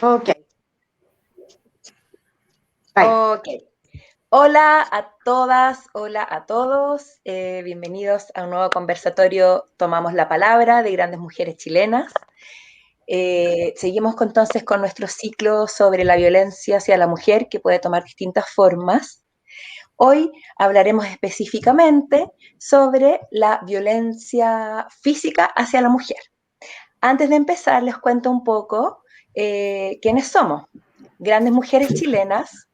Ok. Ok. Hola a todas, hola a todos. Bienvenidos a un nuevo conversatorio Tomamos la Palabra de Grandes Mujeres Chilenas. Seguimos entonces con nuestro ciclo sobre la violencia hacia la mujer, que puede tomar distintas formas. Hoy hablaremos específicamente sobre la violencia física hacia la mujer. Antes de empezar, les cuento un poco quiénes somos. Grandes Mujeres Chilenas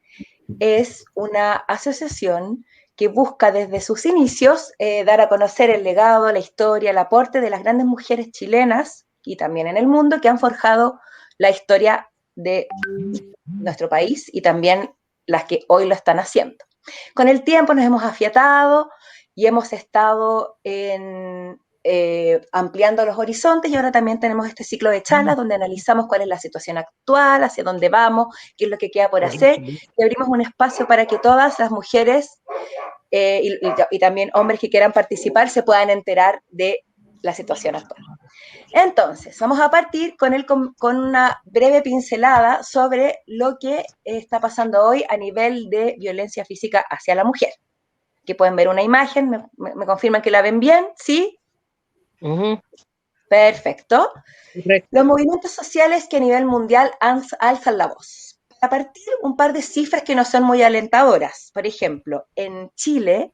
es una asociación que busca desde sus inicios dar a conocer el legado, la historia, el aporte de las grandes mujeres chilenas y también en el mundo que han forjado la historia de nuestro país y también las que hoy lo están haciendo. Con el tiempo nos hemos afiatado y hemos estado ampliando los horizontes y ahora también tenemos este ciclo de charlas donde analizamos cuál es la situación actual, hacia dónde vamos, qué es lo que queda por hacer y abrimos un espacio para que todas las mujeres y también hombres que quieran participar se puedan enterar de la situación actual. Entonces, vamos a partir con una breve pincelada sobre lo que está pasando hoy a nivel de violencia física hacia la mujer. Aquí pueden ver una imagen, me confirman que la ven bien, ¿sí? Perfecto. Los movimientos sociales que a nivel mundial alzan la voz. A partir un par de cifras que no son muy alentadoras. Por ejemplo, en Chile,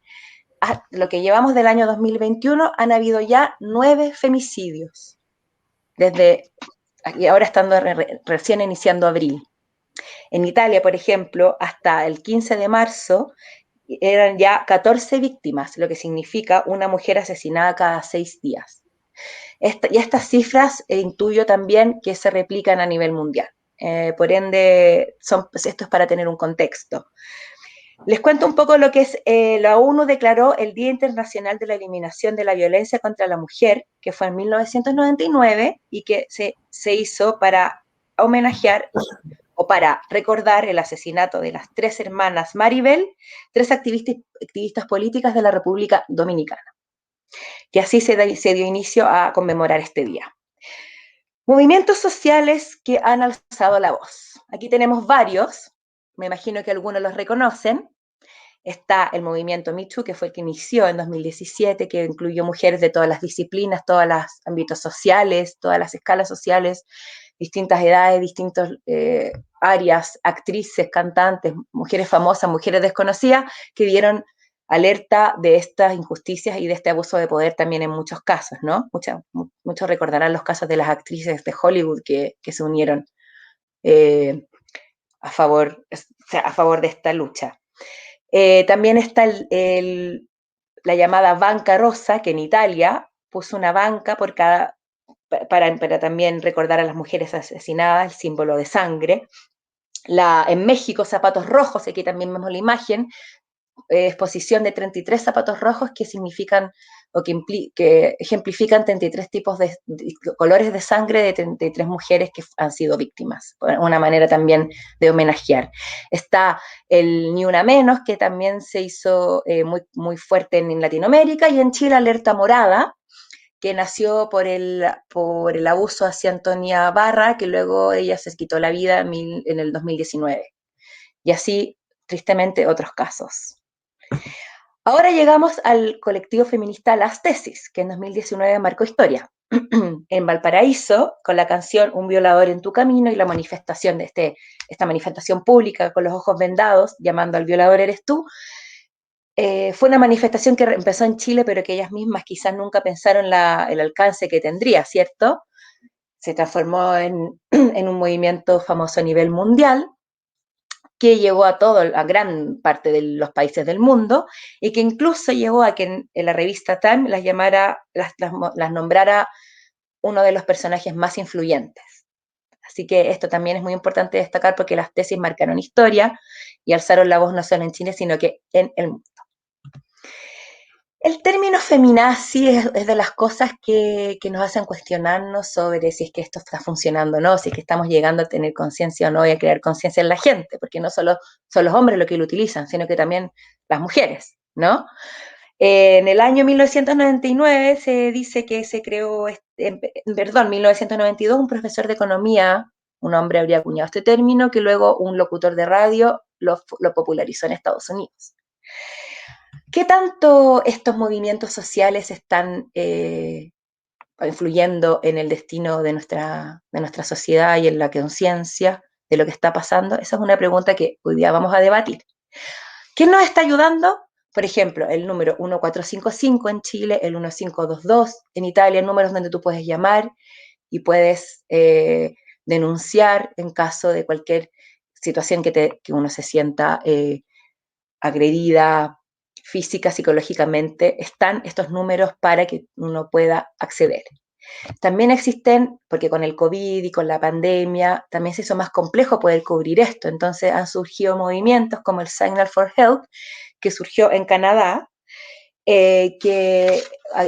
lo que llevamos del año 2021, han habido ya 9 femicidios. Y ahora estando recién iniciando abril. En Italia, por ejemplo, hasta el 15 de marzo eran ya 14 víctimas, lo que significa una mujer asesinada cada 6 días. Y estas cifras intuyo también que se replican a nivel mundial. Por ende, esto es para tener un contexto. Les cuento un poco lo que es, la ONU declaró el Día Internacional de la Eliminación de la Violencia contra la Mujer, que fue en 1999 y que se hizo para homenajear o para recordar el asesinato de las 3 hermanas Maribel, 3 activistas políticas de la República Dominicana. Y así se dio inicio a conmemorar este día. Movimientos sociales que han alzado la voz. Aquí tenemos varios, me imagino que algunos los reconocen. Está el movimiento Me Too, que fue el que inició en 2017, que incluyó mujeres de todas las disciplinas, todos los ámbitos sociales, todas las escalas sociales, distintas edades, distintas áreas, actrices, cantantes, mujeres famosas, mujeres desconocidas, que dieron alerta de estas injusticias y de este abuso de poder también en muchos casos, ¿no? Muchos recordarán los casos de las actrices de Hollywood que se unieron a favor de esta lucha. También está la llamada banca rosa, que en Italia puso una banca para también recordar a las mujeres asesinadas, el símbolo de sangre. En México, zapatos rojos, aquí también vemos la imagen, exposición de 33 zapatos rojos que significan o que ejemplifican 33 tipos de colores de sangre de 33 mujeres que han sido víctimas. Una manera también de homenajear. Está el Ni Una Menos, que también se hizo muy fuerte en Latinoamérica, y en Chile Alerta Morada, que nació por el abuso hacia Antonia Barra, que luego ella se quitó la vida en el 2019. Y así, tristemente, otros casos. Ahora llegamos al colectivo feminista Las Tesis, que en 2019 marcó historia. En Valparaíso, con la canción Un violador en tu camino y la manifestación de esta manifestación pública con los ojos vendados, llamando al violador eres tú, fue una manifestación que empezó en Chile, pero que ellas mismas quizás nunca pensaron el alcance que tendría, ¿cierto? Se transformó en un movimiento famoso a nivel mundial, que llegó a gran parte de los países del mundo y que incluso llegó a que en la revista Time las nombrara uno de los personajes más influyentes. Así que esto también es muy importante destacar porque las tesis marcaron historia y alzaron la voz no solo en Chile, sino que en el mundo. El término feminazi es de las cosas que nos hacen cuestionarnos sobre si es que esto está funcionando o no, si es que estamos llegando a tener conciencia o no y a crear conciencia en la gente, porque no solo son los hombres los que lo utilizan, sino que también las mujeres, ¿no? En el año 1999 se dice que se creó, 1992, un profesor de economía un hombre habría acuñado este término que luego un locutor de radio lo popularizó en Estados Unidos. ¿Qué tanto estos movimientos sociales están influyendo en el destino de nuestra sociedad y en la conciencia de lo que está pasando? Esa es una pregunta que hoy día vamos a debatir. ¿Quién nos está ayudando? Por ejemplo, el número 1455 en Chile, el 1522 en Italia, números donde tú puedes llamar y puedes denunciar en caso de cualquier situación que uno se sienta agredida física, psicológicamente. Están estos números para que uno pueda acceder. También existen, porque con el COVID y con la pandemia, también se hizo más complejo poder cubrir esto. Entonces han surgido movimientos como el Signal for Health, que surgió en Canadá, que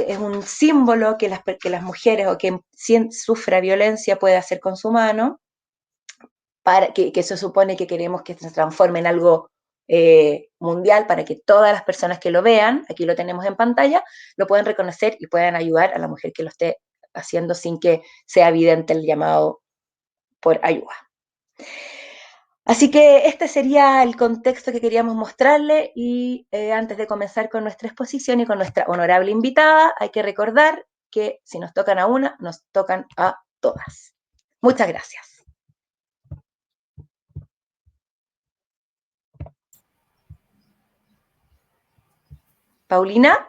es un símbolo que las mujeres o quien sufra violencia puede hacer con su mano, para que se supone que queremos que se transforme en algo mundial para que todas las personas que lo vean, aquí lo tenemos en pantalla, lo puedan reconocer y puedan ayudar a la mujer que lo esté haciendo sin que sea evidente el llamado por ayuda. Así que este sería el contexto que queríamos mostrarle y antes de comenzar con nuestra exposición y con nuestra honorable invitada, hay que recordar que si nos tocan a una, nos tocan a todas. Muchas gracias. Paulina.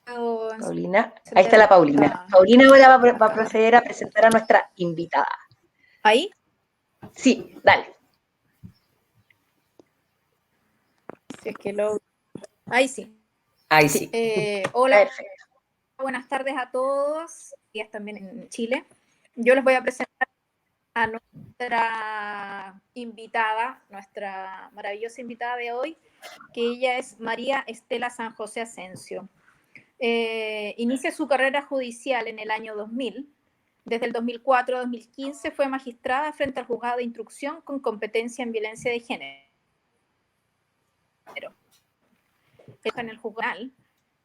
Paulina, ahí está la Paulina. Paulina ahora va a proceder a presentar a nuestra invitada. ¿Ahí? Sí, dale. Si es que lo... Ahí sí. Ahí sí. Hola, perfecto. Buenas tardes a todos, días también en Chile. Yo les voy a presentar a nuestra invitada, nuestra maravillosa invitada de hoy, que ella es María Estela San José Asensio. Inicia su carrera judicial en el año 2000. Desde el 2004 a 2015 fue magistrada frente al juzgado de instrucción con competencia en violencia de género. En el juzgado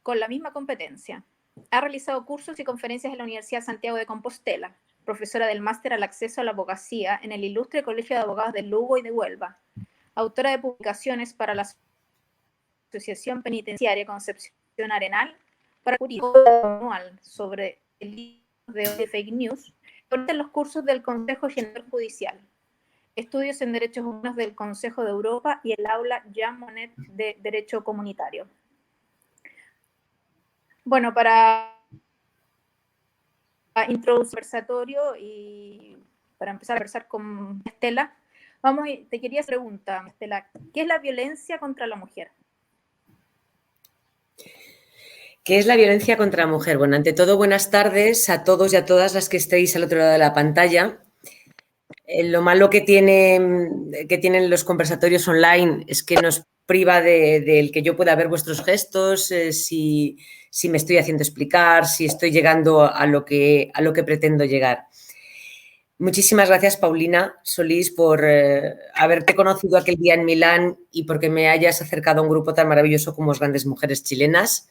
con la misma competencia. Ha realizado cursos y conferencias en la Universidad de Santiago de Compostela, profesora del máster al acceso a la abogacía en el Ilustre Colegio de Abogados de Lugo y de Huelva, autora de publicaciones para la Asociación Penitenciaria Concepción Arenal, para el anual sobre el libro de fake news, en los cursos del Consejo General Judicial, estudios en Derechos Humanos del Consejo de Europa y el aula Jean Monnet de Derecho Comunitario. Bueno, para introducir el conversatorio y para empezar a conversar con Estela, te quería hacer una pregunta, Estela. ¿Qué es la violencia contra la mujer? ¿Qué es la violencia contra la mujer? Bueno, ante todo, buenas tardes a todos y a todas las que estéis al otro lado de la pantalla. Lo malo que tienen los conversatorios online es que nos priva del que yo pueda ver vuestros gestos, si me estoy haciendo explicar, si estoy llegando a lo que pretendo llegar. Muchísimas gracias, Paulina Solís, por haberte conocido aquel día en Milán y porque me hayas acercado a un grupo tan maravilloso como las Grandes Mujeres Chilenas,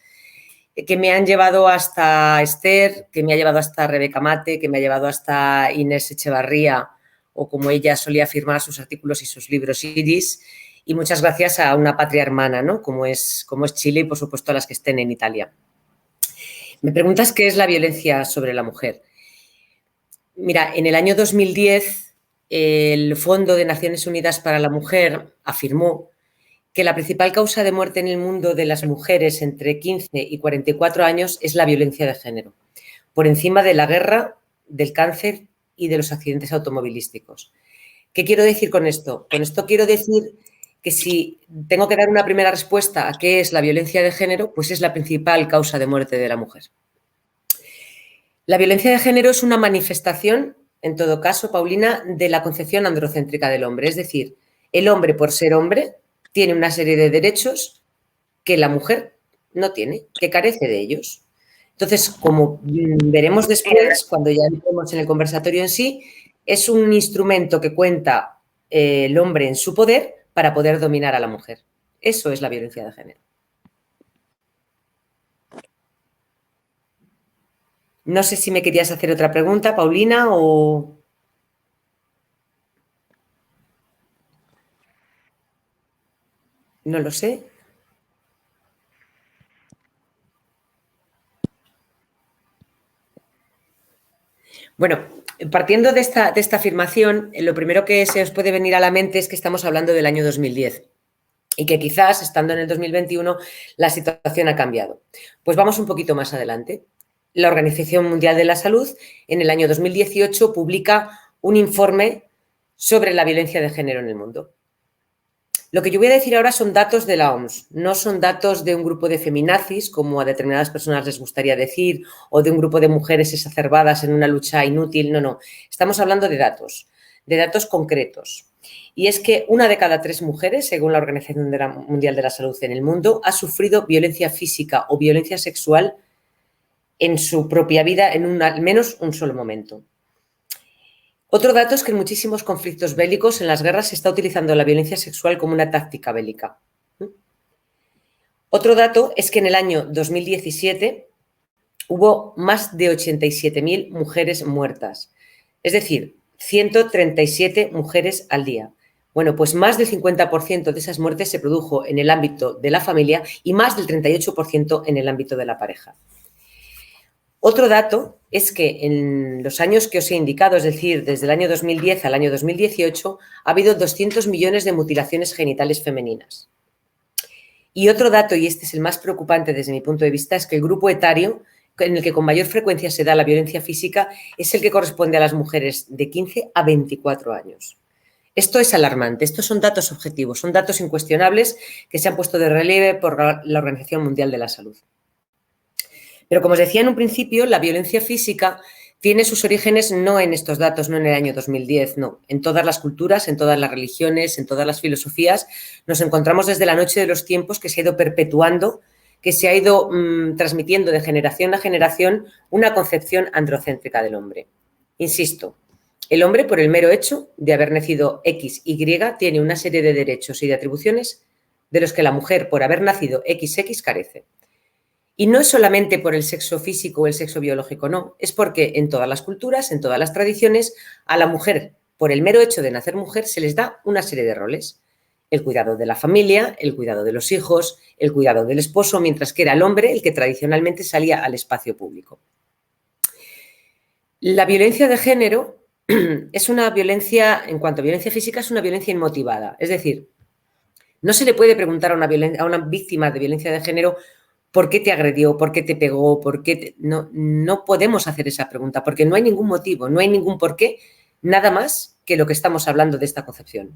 que me han llevado hasta Esther, que me ha llevado hasta Rebeca Mate, que me ha llevado hasta Inés Echevarría, o como ella solía firmar sus artículos y sus libros, Iris, y muchas gracias a una patria hermana, ¿no? como es Chile y, por supuesto, a las que estén en Italia. Me preguntas qué es la violencia sobre la mujer. Mira, en el año 2010, el Fondo de Naciones Unidas para la Mujer afirmó que la principal causa de muerte en el mundo de las mujeres entre 15 y 44 años es la violencia de género, por encima de la guerra, del cáncer y de los accidentes automovilísticos. ¿Qué quiero decir con esto? Con esto quiero decir que si tengo que dar una primera respuesta a qué es la violencia de género, pues es la principal causa de muerte de la mujer. La violencia de género es una manifestación, en todo caso, Paulina, de la concepción androcéntrica del hombre. Es decir, el hombre, por ser hombre, tiene una serie de derechos que la mujer no tiene, que carece de ellos. Entonces, como veremos después, cuando ya entremos en el conversatorio en sí, es un instrumento que cuenta el hombre en su poder para poder dominar a la mujer. Eso es la violencia de género. No sé si me querías hacer otra pregunta, Paulina, o... No lo sé. Bueno, partiendo de esta afirmación, lo primero que se os puede venir a la mente es que estamos hablando del año 2010 y que quizás, estando en el 2021, la situación ha cambiado. Pues vamos un poquito más adelante. La Organización Mundial de la Salud, en el año 2018, publica un informe sobre la violencia de género en el mundo. Lo que yo voy a decir ahora son datos de la OMS, no son datos de un grupo de feminazis, como a determinadas personas les gustaría decir, o de un grupo de mujeres exacerbadas en una lucha inútil, no. Estamos hablando de datos concretos. Y es que 1 de cada 3 mujeres, según la Organización Mundial de la Salud en el mundo, ha sufrido violencia física o violencia sexual en su propia vida en al menos un solo momento. Otro dato es que en muchísimos conflictos bélicos, en las guerras, se está utilizando la violencia sexual como una táctica bélica. Otro dato es que en el año 2017 hubo más de 87.000 mujeres muertas, es decir, 137 mujeres al día. Bueno, pues más del 50% de esas muertes se produjo en el ámbito de la familia y más del 38% en el ámbito de la pareja. Otro dato es que en los años que os he indicado, es decir, desde el año 2010 al año 2018, ha habido 200 millones de mutilaciones genitales femeninas. Y otro dato, y este es el más preocupante desde mi punto de vista, es que el grupo etario en el que con mayor frecuencia se da la violencia física es el que corresponde a las mujeres de 15 a 24 años. Esto es alarmante, estos son datos objetivos, son datos incuestionables que se han puesto de relieve por la Organización Mundial de la Salud. Pero como os decía en un principio, la violencia física tiene sus orígenes no en estos datos, no en el año 2010, no. En todas las culturas, en todas las religiones, en todas las filosofías, nos encontramos desde la noche de los tiempos que se ha ido perpetuando, que se ha ido transmitiendo de generación a generación una concepción androcéntrica del hombre. Insisto, el hombre, por el mero hecho de haber nacido X, Y, tiene una serie de derechos y de atribuciones de los que la mujer, por haber nacido XX, carece. Y no es solamente por el sexo físico o el sexo biológico, no. Es porque en todas las culturas, en todas las tradiciones, a la mujer, por el mero hecho de nacer mujer, se les da una serie de roles. El cuidado de la familia, el cuidado de los hijos, el cuidado del esposo, mientras que era el hombre el que tradicionalmente salía al espacio público. La violencia de género es una violencia, en cuanto a violencia física, es una violencia inmotivada. Es decir, no se le puede preguntar a una víctima de violencia de género ¿por qué te agredió? ¿Por qué te pegó? No podemos hacer esa pregunta porque no hay ningún motivo, no hay ningún porqué, nada más que lo que estamos hablando de esta concepción.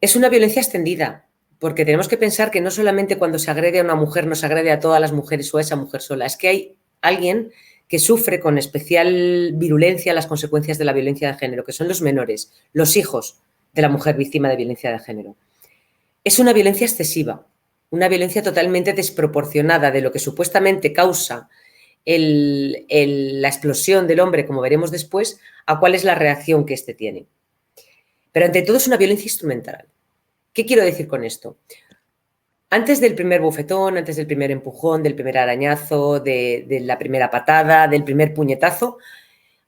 Es una violencia extendida porque tenemos que pensar que no solamente cuando se agrede a una mujer nos agrede a todas las mujeres o a esa mujer sola, es que hay alguien que sufre con especial virulencia las consecuencias de la violencia de género, que son los menores, los hijos de la mujer víctima de violencia de género. Es una violencia excesiva. Una violencia totalmente desproporcionada de lo que supuestamente causa la explosión del hombre, como veremos después, a cuál es la reacción que éste tiene. Pero ante todo es una violencia instrumental. ¿Qué quiero decir con esto? Antes del primer bofetón, antes del primer empujón, del primer arañazo, de la primera patada, del primer puñetazo,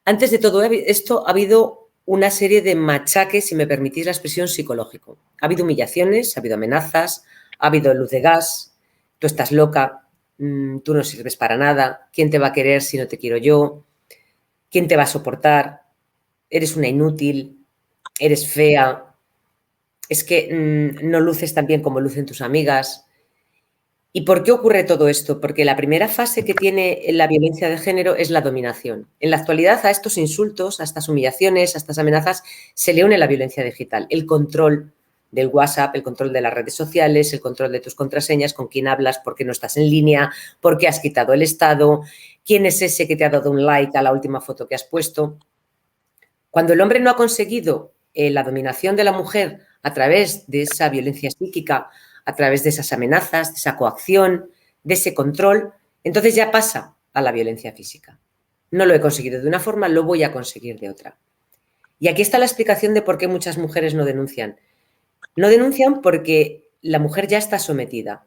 antes de todo esto ha habido una serie de machaques, si me permitís la expresión, psicológico. Ha habido humillaciones, ha habido amenazas, ha habido luz de gas, tú estás loca, tú no sirves para nada, ¿quién te va a querer si no te quiero yo? ¿Quién te va a soportar? Eres una inútil, eres fea, es que no luces tan bien como lucen tus amigas. ¿Y por qué ocurre todo esto? Porque la primera fase que tiene la violencia de género es la dominación. En la actualidad a estos insultos, a estas humillaciones, a estas amenazas, se le une la violencia digital, el control del WhatsApp, el control de las redes sociales, el control de tus contraseñas, con quién hablas, por qué no estás en línea, por qué has quitado el estado, quién es ese que te ha dado un like a la última foto que has puesto. Cuando el hombre no ha conseguido la dominación de la mujer a través de esa violencia psíquica, a través de esas amenazas, de esa coacción, de ese control, entonces ya pasa a la violencia física. No lo he conseguido de una forma, lo voy a conseguir de otra. Y aquí está la explicación de por qué muchas mujeres no denuncian. No denuncian porque la mujer ya está sometida.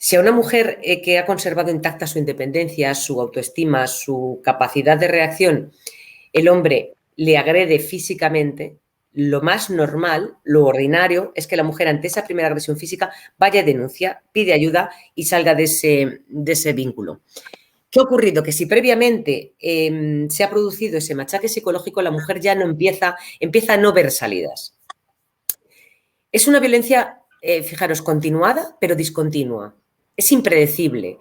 Si a una mujer que ha conservado intacta su independencia, su autoestima, su capacidad de reacción, el hombre le agrede físicamente, lo más normal, lo ordinario, es que la mujer ante esa primera agresión física vaya a denuncia, pide ayuda y salga de ese vínculo. ¿Qué ha ocurrido? Que si previamente se ha producido ese machaque psicológico, la mujer ya no empieza a no ver salidas. Es una violencia, fijaros, continuada, pero discontinua. Es impredecible.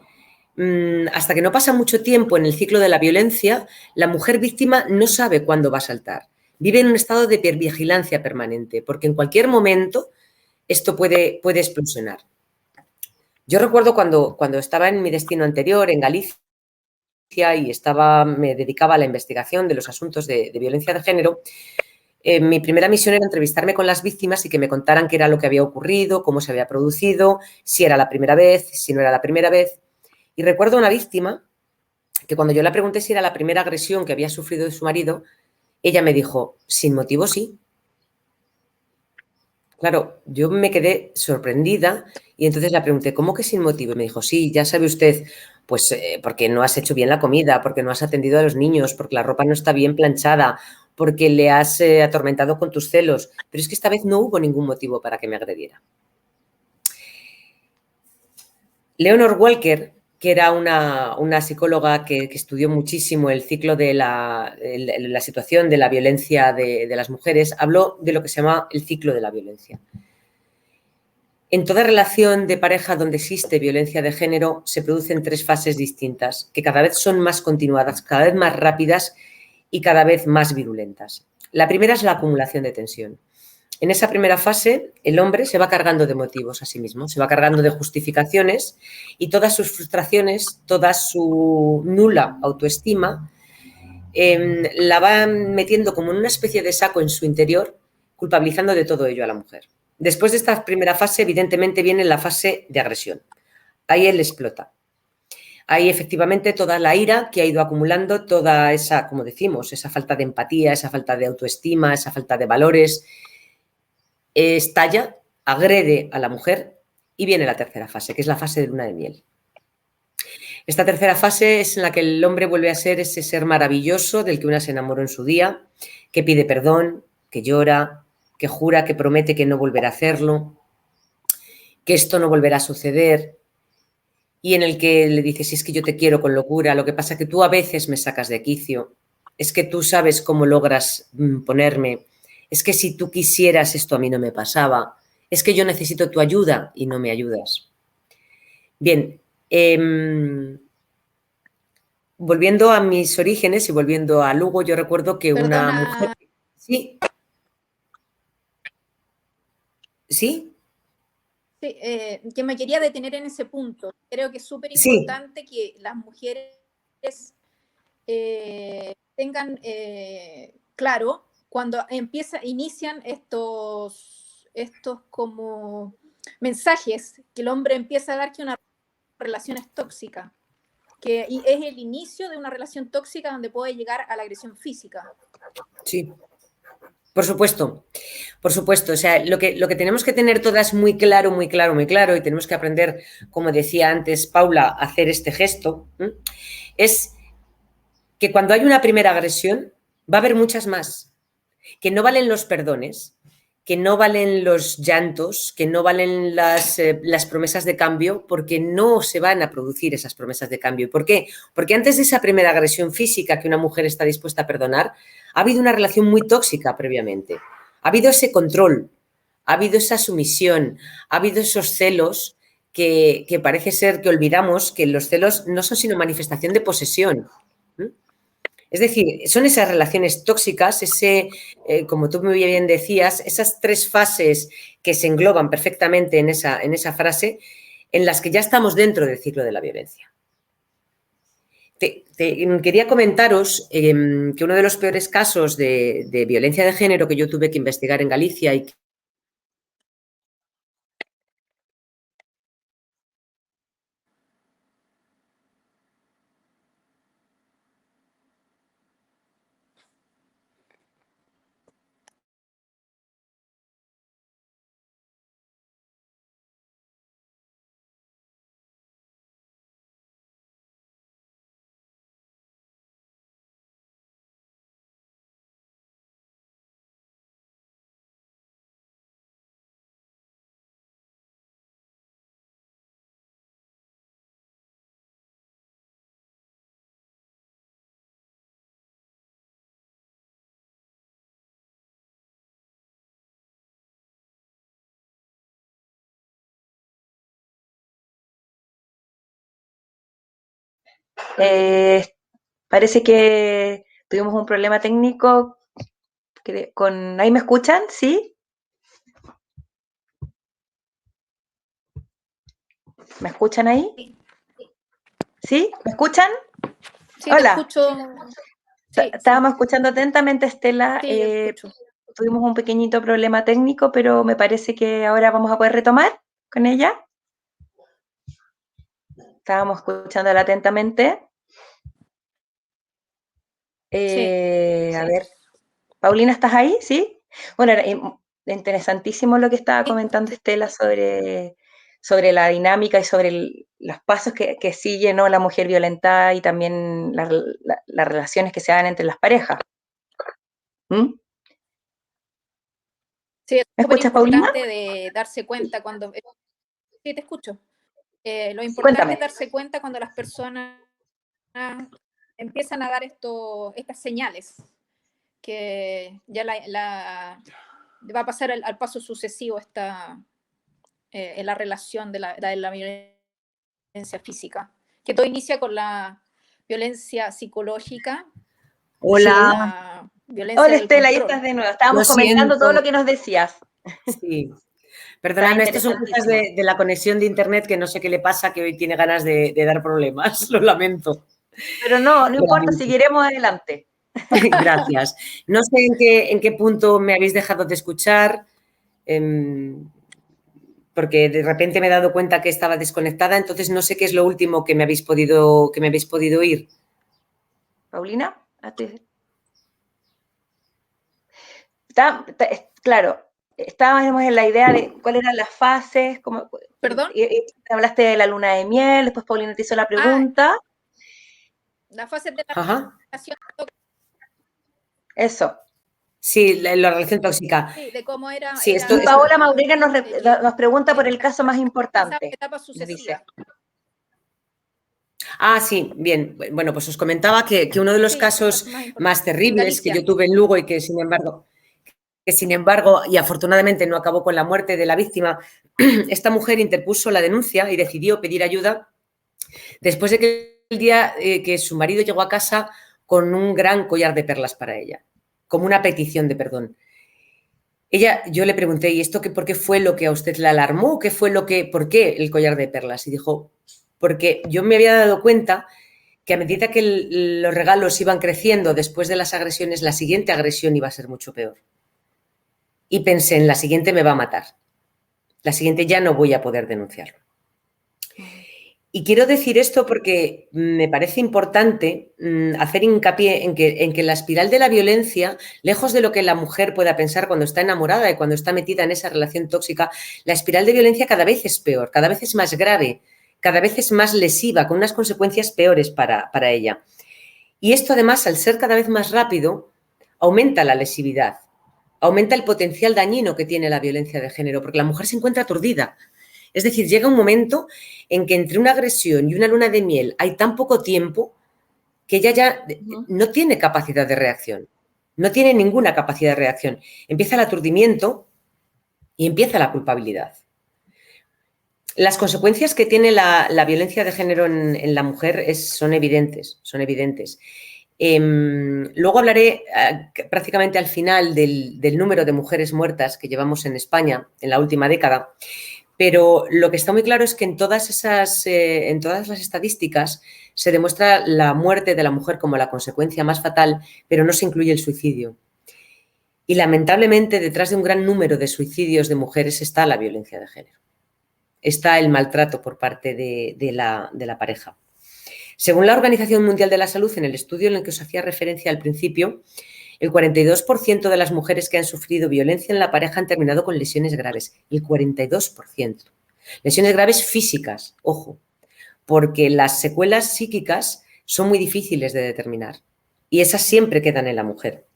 Hasta que no pasa mucho tiempo en el ciclo de la violencia, la mujer víctima no sabe cuándo va a saltar. Vive en un estado de hipervigilancia permanente, porque en cualquier momento esto puede explosionar. Yo recuerdo cuando estaba en mi destino anterior, en Galicia, y me dedicaba a la investigación de los asuntos de violencia de género. Mi primera misión era entrevistarme con las víctimas y que me contaran qué era lo que había ocurrido, cómo se había producido, si era la primera vez, si no era la primera vez. Y recuerdo una víctima que cuando yo le pregunté si era la primera agresión que había sufrido de su marido, ella me dijo, sin motivo sí. Claro, yo me quedé sorprendida y entonces le pregunté, ¿cómo que sin motivo? Y me dijo, sí, ya sabe usted, pues porque no has hecho bien la comida, porque no has atendido a los niños, porque la ropa no está bien planchada, porque le has atormentado con tus celos. Pero es que esta vez no hubo ningún motivo para que me agrediera. Leonor Walker, que era una psicóloga que estudió muchísimo el ciclo de la situación de la violencia de las mujeres, habló de lo que se llama el ciclo de la violencia. En toda relación de pareja donde existe violencia de género se producen 3 fases distintas, que cada vez son más continuadas, cada vez más rápidas y cada vez más virulentas. La primera es la acumulación de tensión. En esa primera fase, el hombre se va cargando de motivos a sí mismo, se va cargando de justificaciones y todas sus frustraciones, toda su nula autoestima, la va metiendo como en una especie de saco en su interior, culpabilizando de todo ello a la mujer. Después de esta primera fase, evidentemente, viene la fase de agresión. Ahí él explota. Ahí efectivamente toda la ira que ha ido acumulando, toda esa, como decimos, esa falta de empatía, esa falta de autoestima, esa falta de valores, estalla, agrede a la mujer y viene la tercera fase, que es la fase de luna de miel. Esta tercera fase es en la que el hombre vuelve a ser ese ser maravilloso del que una se enamoró en su día, que pide perdón, que llora, que jura, que promete que no volverá a hacerlo, que esto no volverá a suceder, y en el que le dice, si es que yo te quiero con locura, lo que pasa es que tú a veces me sacas de quicio, es que tú sabes cómo logras ponerme, es que si tú quisieras esto a mí no me pasaba, es que yo necesito tu ayuda y no me ayudas. Bien, volviendo a mis orígenes y volviendo a Lugo, yo recuerdo que una mujer... Sí. ¿Sí? Sí, que me quería detener en ese punto. Creo que es súper Sí. importante que las mujeres tengan claro cuando inician estos como mensajes que el hombre empieza a dar que una relación es tóxica, que es el inicio de una relación tóxica donde puede llegar a la agresión física. Sí, por supuesto, por supuesto. O sea, lo que tenemos que tener todas muy claro, muy claro, muy claro, y tenemos que aprender, como decía antes Paula, a hacer este gesto, es que cuando hay una primera agresión va a haber muchas más, que no valen los perdones, que no valen los llantos, que no valen las promesas de cambio, porque no se van a producir esas promesas de cambio. ¿Y por qué? Porque antes de esa primera agresión física que una mujer está dispuesta a perdonar, ha habido una relación muy tóxica previamente. Ha habido ese control, ha habido esa sumisión, ha habido esos celos que parece ser que olvidamos que los celos no son sino manifestación de posesión. Es decir, son esas relaciones tóxicas, como tú muy bien decías, esas 3 fases que se engloban perfectamente en esa frase, en las que ya estamos dentro del ciclo de la violencia. Quería comentaros que uno de los peores casos de violencia de género que yo tuve que investigar en Galicia y Parece que tuvimos un problema técnico con... ¿Ahí me escuchan? ¿Sí? ¿Me escuchan ahí? ¿Sí? ¿Me escuchan? Sí, te Hola. escucho. Sí, Estábamos escuchando atentamente, Estela. sí, yo te escucho. Tuvimos un pequeñito problema técnico, pero me parece que ahora vamos a poder retomar con ella. Estábamos escuchándola atentamente. Sí. A ver, Paulina, ¿estás ahí? ¿Sí? Bueno, era interesantísimo lo que estaba comentando Estela sobre la dinámica y sobre los pasos que sigue, ¿no?, la mujer violentada y también las relaciones que se dan entre las parejas. ¿Mm? Sí, es ¿Me súper escuchas, Paulina? importante de darse cuenta cuando... Sí, te escucho. Lo importante Cuéntame. es darse cuenta cuando las personas empiezan a dar estas señales, que ya va a pasar al paso sucesivo en la relación de la violencia física, que todo inicia con la violencia psicológica, Hola, la violencia Hola, del Estela, ahí estás control. de nuevo. lo Estábamos comentando todo lo siento. que nos decías. Sí, Está perdóname, estas son cosas interesantísimo. de la conexión de internet que no sé qué le pasa, que hoy tiene ganas de dar problemas. Lo lamento. Pero no Lo importa, lamento. seguiremos adelante. Gracias. No sé en qué punto me habéis dejado de escuchar, em, porque de repente me he dado cuenta que estaba desconectada, entonces no sé qué es lo último que me habéis podido oír. Paulina, claro, estábamos en la idea de cuáles eran las fases, ¿Perdón? hablaste de la luna de miel, después Paulina te hizo la Ah, pregunta. la fase de la Ajá. relación, Eso. Sí, la relación tóxica. sí, de cómo era, Sí, Y Paola Maurera que nos pregunta por el caso más pasaba importante, etapas nos dice. sucesivas. Ah, sí, bien. Bueno, pues os comentaba que uno de los Sí, el casos caso más importante. más En terribles que yo Galicia. tuve en Lugo y que sin embargo, y afortunadamente no acabó con la muerte de la víctima, esta mujer interpuso la denuncia y decidió pedir ayuda después de que el día que su marido llegó a casa con un gran collar de perlas para ella, como una petición de perdón. Yo le pregunté, ¿y esto por qué fue lo que a usted le alarmó? ¿Por qué el collar de perlas? Y dijo, porque yo me había dado cuenta que a medida que los regalos iban creciendo después de las agresiones, la siguiente agresión iba a ser mucho peor. Y pensé, en la siguiente me va a matar. La siguiente ya no voy a poder denunciarlo. Y quiero decir esto porque me parece importante hacer hincapié en que la espiral de la violencia, lejos de lo que la mujer pueda pensar cuando está enamorada y cuando está metida en esa relación tóxica, la espiral de violencia cada vez es peor, cada vez es más grave, cada vez es más lesiva, con unas consecuencias peores para ella. Y esto además, al ser cada vez más rápido, aumenta la lesividad, aumenta el potencial dañino que tiene la violencia de género, porque la mujer se encuentra aturdida. Es decir, llega un momento en que entre una agresión y una luna de miel hay tan poco tiempo que ella ya no tiene capacidad de reacción, no tiene ninguna capacidad de reacción. Empieza el aturdimiento y empieza la culpabilidad. Las consecuencias que tiene la violencia de género en la mujer son evidentes, son evidentes. Luego hablaré prácticamente al final del número de mujeres muertas que llevamos en España en la última década, pero lo que está muy claro es que en todas las estadísticas se demuestra la muerte de la mujer como la consecuencia más fatal, pero no se incluye el suicidio. Y lamentablemente detrás de un gran número de suicidios de mujeres está la violencia de género, está el maltrato por parte de la pareja. Según la Organización Mundial de la Salud, en el estudio en el que os hacía referencia al principio, el 42% de las mujeres que han sufrido violencia en la pareja han terminado con lesiones graves. El 42%. Lesiones graves físicas, ojo, porque las secuelas psíquicas son muy difíciles de determinar y esas siempre quedan en la mujer.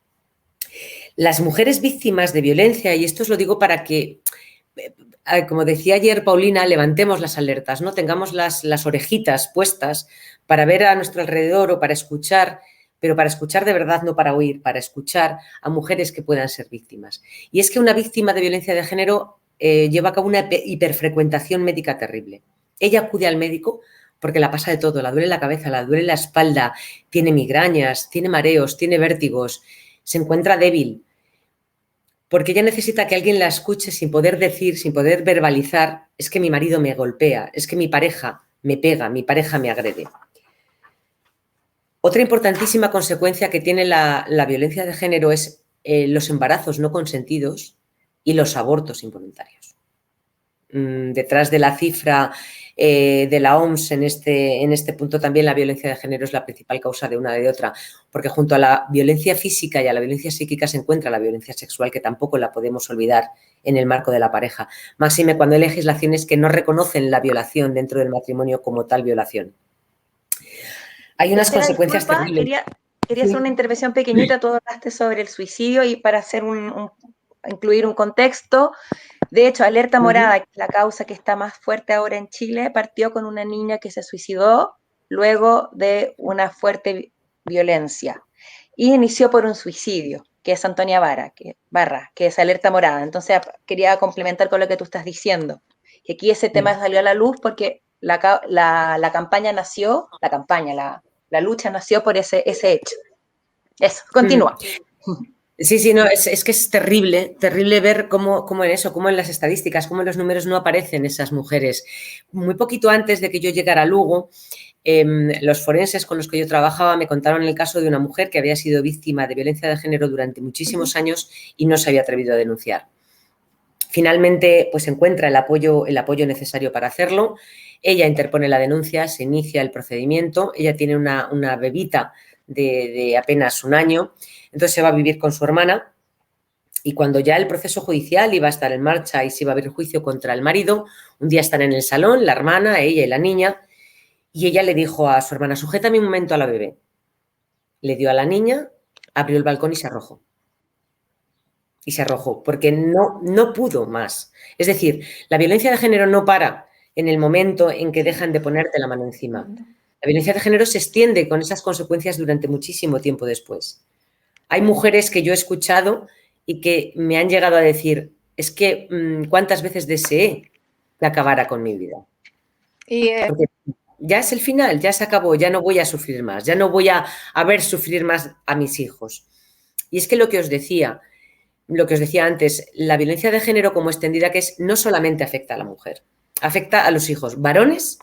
Las mujeres víctimas de violencia, y esto os lo digo para que, como decía ayer Paulina, levantemos las alertas, ¿no? Tengamos las orejitas puestas para ver a nuestro alrededor o para escuchar, pero para escuchar de verdad, no para oír, para escuchar a mujeres que puedan ser víctimas. Y es que una víctima de violencia de género lleva a cabo una hiperfrecuentación médica terrible. Ella acude al médico porque la pasa de todo, la duele la cabeza, la duele la espalda, tiene migrañas, tiene mareos, tiene vértigos, se encuentra débil, porque ella necesita que alguien la escuche sin poder decir, sin poder verbalizar, es que mi marido me golpea, es que mi pareja me pega, mi pareja me agrede. Otra importantísima consecuencia que tiene la violencia de género es los embarazos no consentidos y los abortos involuntarios. Detrás de la cifra de la OMS en este punto también la violencia de género es la principal causa de una de otra, porque junto a la violencia física y a la violencia psíquica se encuentra la violencia sexual, que tampoco la podemos olvidar en el marco de la pareja. Máxime cuando hay legislaciones que no reconocen la violación dentro del matrimonio como tal violación. Hay unas consecuencias terribles. Quería hacer una intervención pequeñita. Tú hablaste sobre el suicidio y para hacer incluir un contexto. De hecho, Alerta Morada, que es la causa que está más fuerte ahora en Chile, partió con una niña que se suicidó luego de una fuerte violencia y inició por un suicidio, que es Antonia Barra, que es Alerta Morada. Entonces, quería complementar con lo que tú estás diciendo, que aquí ese tema salió a la luz porque la campaña nació, la lucha nació por ese hecho. Eso, continúa. Sí, no, es que es terrible ver cómo en las estadísticas, cómo en los números no aparecen esas mujeres. Muy poquito antes de que yo llegara a Lugo, los forenses con los que yo trabajaba me contaron el caso de una mujer que había sido víctima de violencia de género durante muchísimos años y no se había atrevido a denunciar. Finalmente, pues encuentra el apoyo necesario para hacerlo. Ella interpone la denuncia, se inicia el procedimiento. Ella tiene una bebita de apenas un año. Entonces se va a vivir con su hermana y cuando ya el proceso judicial iba a estar en marcha y se iba a abrir juicio contra el marido, un día están en el salón, la hermana, ella y la niña, y ella le dijo a su hermana, sujétame un momento a la bebé. Le dio a la niña, abrió el balcón y se arrojó. Y se arrojó, porque no pudo más. Es decir, la violencia de género no para en el momento en que dejan de ponerte la mano encima. La violencia de género se extiende con esas consecuencias durante muchísimo tiempo después. Hay mujeres que yo he escuchado y que me han llegado a decir, es que cuántas veces deseé que acabara con mi vida. Porque ya es el final, ya se acabó, ya no voy a sufrir más, ya no voy a ver sufrir más a mis hijos. Y es que lo que os decía antes, la violencia de género como extendida que es, no solamente afecta a la mujer, afecta a los hijos varones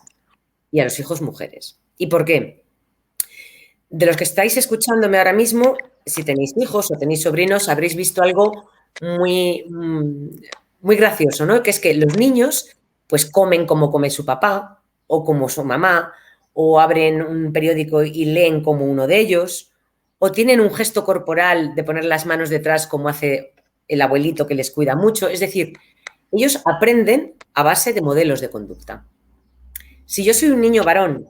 y a los hijos mujeres. ¿Y por qué? De los que estáis escuchándome ahora mismo, si tenéis hijos o tenéis sobrinos, habréis visto algo muy, muy gracioso, ¿no? Que es que los niños pues comen como come su papá o como su mamá, o abren un periódico y leen como uno de ellos, o tienen un gesto corporal de poner las manos detrás como hace el abuelito que les cuida mucho. Es decir, ellos aprenden a base de modelos de conducta. Si yo soy un niño varón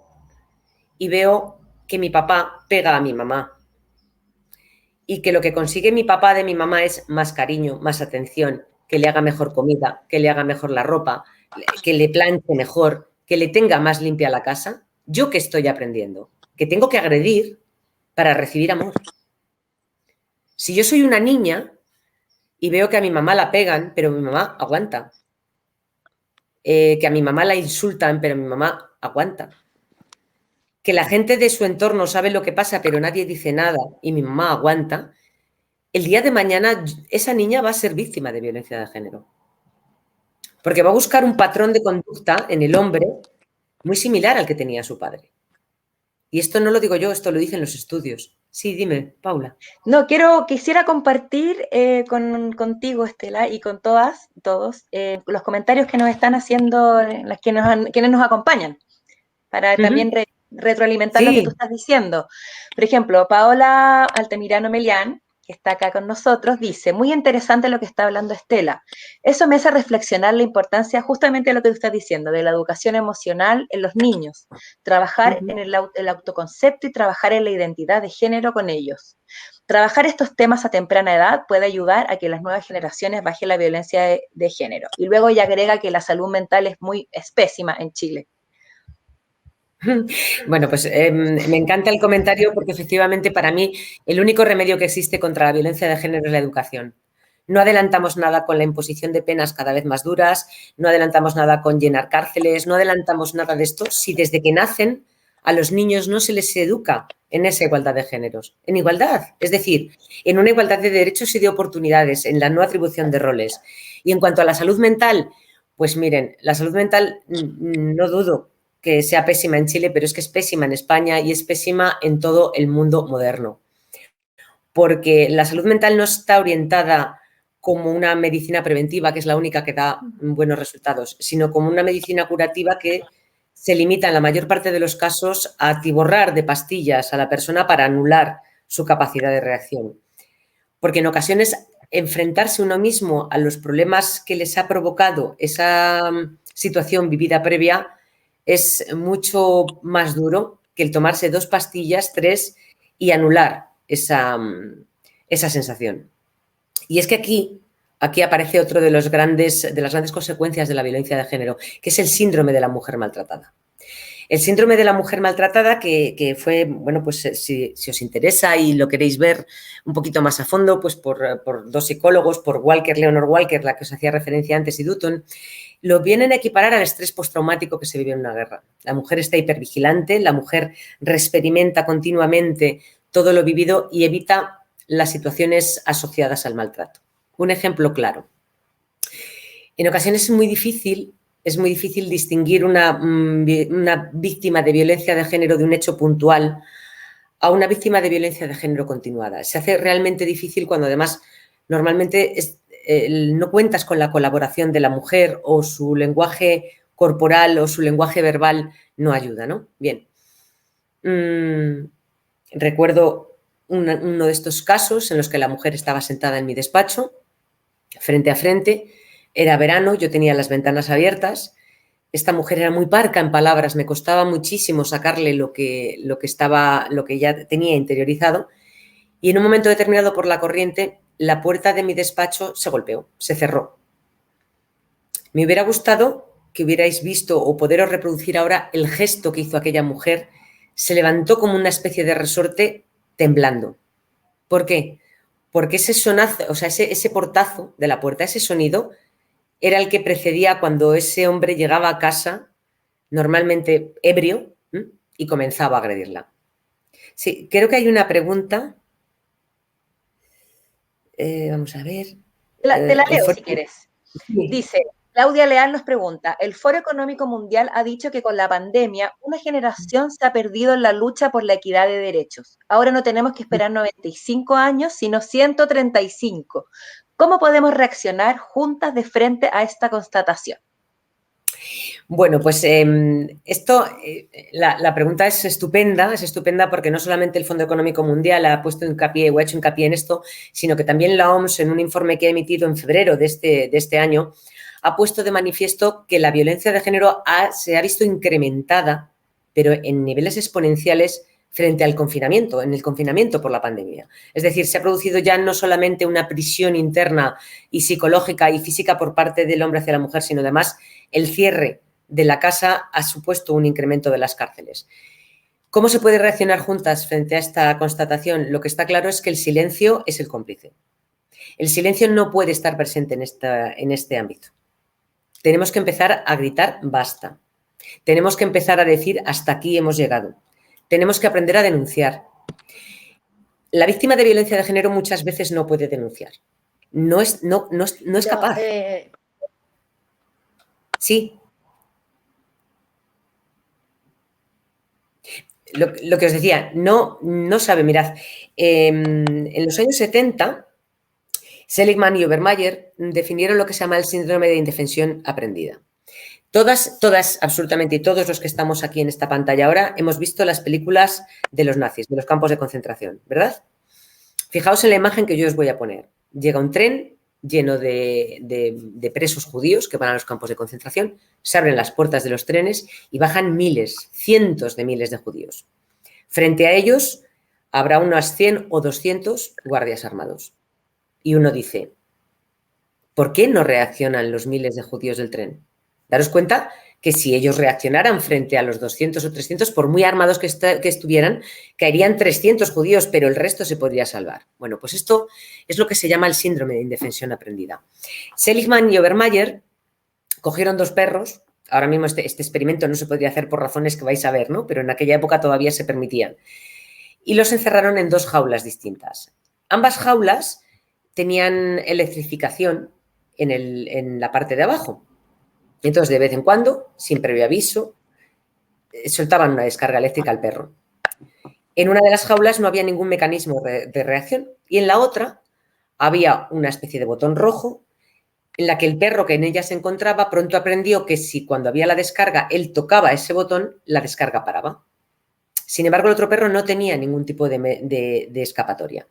y veo que mi papá pega a mi mamá y que lo que consigue mi papá de mi mamá es más cariño, más atención, que le haga mejor comida, que le haga mejor la ropa, que le planche mejor, que le tenga más limpia la casa, ¿yo qué estoy aprendiendo? Que tengo que agredir para recibir amor. Si yo soy una niña y veo que a mi mamá la pegan, pero mi mamá aguanta, que a mi mamá la insultan, pero mi mamá aguanta, que la gente de su entorno sabe lo que pasa, pero nadie dice nada y mi mamá aguanta, el día de mañana esa niña va a ser víctima de violencia de género. Porque va a buscar un patrón de conducta en el hombre muy similar al que tenía su padre. Y esto no lo digo yo, esto lo dicen los estudios. Sí, dime, Paula. No, quisiera compartir contigo, Estela, y con todos, los comentarios que nos están haciendo quienes nos acompañan, para también retroalimentar lo que tú estás diciendo. Por ejemplo, Paola Altamirano Melián, que está acá con nosotros, dice, muy interesante lo que está hablando Estela. Eso me hace reflexionar la importancia justamente de lo que tú estás diciendo, de la educación emocional en los niños, trabajar en el autoconcepto y trabajar en la identidad de género con ellos. Trabajar estos temas a temprana edad puede ayudar a que las nuevas generaciones bajen la violencia de género. Y luego ella agrega que la salud mental es pésima en Chile. Bueno, pues me encanta el comentario porque efectivamente para mí el único remedio que existe contra la violencia de género es la educación. No adelantamos nada con la imposición de penas cada vez más duras, no adelantamos nada con llenar cárceles, no adelantamos nada de esto si desde que nacen a los niños no se les educa en esa igualdad de géneros, en igualdad, es decir, en una igualdad de derechos y de oportunidades, en la no atribución de roles. Y en cuanto a la salud mental, pues miren, la salud mental no dudo que sea pésima en Chile, pero es que es pésima en España y es pésima en todo el mundo moderno. Porque la salud mental no está orientada como una medicina preventiva, que es la única que da buenos resultados, sino como una medicina curativa que se limita en la mayor parte de los casos a atiborrar de pastillas a la persona para anular su capacidad de reacción. Porque en ocasiones enfrentarse uno mismo a los problemas que les ha provocado esa situación vivida previa es mucho más duro que el tomarse 2 pastillas, 3 y anular esa sensación. Y es que aquí aparece otro de las grandes consecuencias de la violencia de género, que es el síndrome de la mujer maltratada. El síndrome de la mujer maltratada, que fue, bueno, pues si os interesa y lo queréis ver un poquito más a fondo, pues por 2 psicólogos, por Leonor Walker, la que os hacía referencia antes, y Dutton, lo vienen a equiparar al estrés postraumático que se vive en una guerra. La mujer está hipervigilante, la mujer reexperimenta continuamente todo lo vivido y evita las situaciones asociadas al maltrato. Un ejemplo claro. En ocasiones es muy difícil distinguir una víctima de violencia de género de un hecho puntual a una víctima de violencia de género continuada. Se hace realmente difícil cuando además normalmente no cuentas con la colaboración de la mujer o su lenguaje corporal o su lenguaje verbal no ayuda, ¿no? Bien. Recuerdo uno de estos casos en los que la mujer estaba sentada en mi despacho, frente a frente, era verano, yo tenía las ventanas abiertas, esta mujer era muy parca en palabras, me costaba muchísimo sacarle lo que ya tenía interiorizado, y en un momento determinado por la corriente, la puerta de mi despacho se golpeó, se cerró. Me hubiera gustado que hubierais visto o poderos reproducir ahora el gesto que hizo aquella mujer. Se levantó como una especie de resorte temblando. ¿Por qué? Porque ese sonazo, o sea, ese portazo de la puerta, ese sonido, era el que precedía cuando ese hombre llegaba a casa, normalmente ebrio, y comenzaba a agredirla. Sí, creo que hay una pregunta. Vamos a ver. Te la leo si quieres. Sí. Dice, Claudia Leal nos pregunta, el Foro Económico Mundial ha dicho que con la pandemia una generación se ha perdido en la lucha por la equidad de derechos. Ahora no tenemos que esperar 95 años, sino 135. ¿Cómo podemos reaccionar juntas de frente a esta constatación? Bueno, pues la pregunta es estupenda porque no solamente el Fondo Económico Mundial ha puesto hincapié o ha hecho hincapié en esto, sino que también la OMS, en un informe que ha emitido en febrero de este año, ha puesto de manifiesto que la violencia de género se ha visto incrementada, pero en niveles exponenciales frente al confinamiento, en el confinamiento por la pandemia. Es decir, se ha producido ya no solamente una prisión interna y psicológica y física por parte del hombre hacia la mujer, sino además el cierre de la casa ha supuesto un incremento de las cárceles. ¿Cómo se puede reaccionar juntas frente a esta constatación? Lo que está claro es que el silencio es el cómplice. El silencio no puede estar presente en este ámbito. Tenemos que empezar a gritar basta. Tenemos que empezar a decir hasta aquí hemos llegado. Tenemos que aprender a denunciar. La víctima de violencia de género muchas veces no puede denunciar. No es capaz. Sí. Lo que os decía, no sabe, mirad, en los años 70, Seligman y Obermayer definieron lo que se llama el síndrome de indefensión aprendida. Todas, absolutamente, y todos los que estamos aquí en esta pantalla ahora hemos visto las películas de los nazis, de los campos de concentración, ¿verdad? Fijaos en la imagen que yo os voy a poner. Llega un tren lleno de presos judíos que van a los campos de concentración, se abren las puertas de los trenes y bajan miles, cientos de miles de judíos. Frente a ellos habrá unas 100 o 200 guardias armados. Y uno dice, ¿por qué no reaccionan los miles de judíos del tren? Daros cuenta que si ellos reaccionaran frente a los 200 o 300, por muy armados que estuvieran, caerían 300 judíos, pero el resto se podría salvar. Bueno, pues esto es lo que se llama el síndrome de indefensión aprendida. Seligman y Obermayer cogieron 2 perros. Ahora mismo este experimento no se podría hacer por razones que vais a ver, ¿no? Pero en aquella época todavía se permitían. Y los encerraron en 2 jaulas distintas. Ambas jaulas tenían electrificación en la parte de abajo. Entonces, de vez en cuando, sin previo aviso, soltaban una descarga eléctrica al perro. En una de las jaulas no había ningún mecanismo de reacción y en la otra había una especie de botón rojo en la que el perro que en ella se encontraba pronto aprendió que si cuando había la descarga él tocaba ese botón, la descarga paraba. Sin embargo, el otro perro no tenía ningún tipo de escapatoria.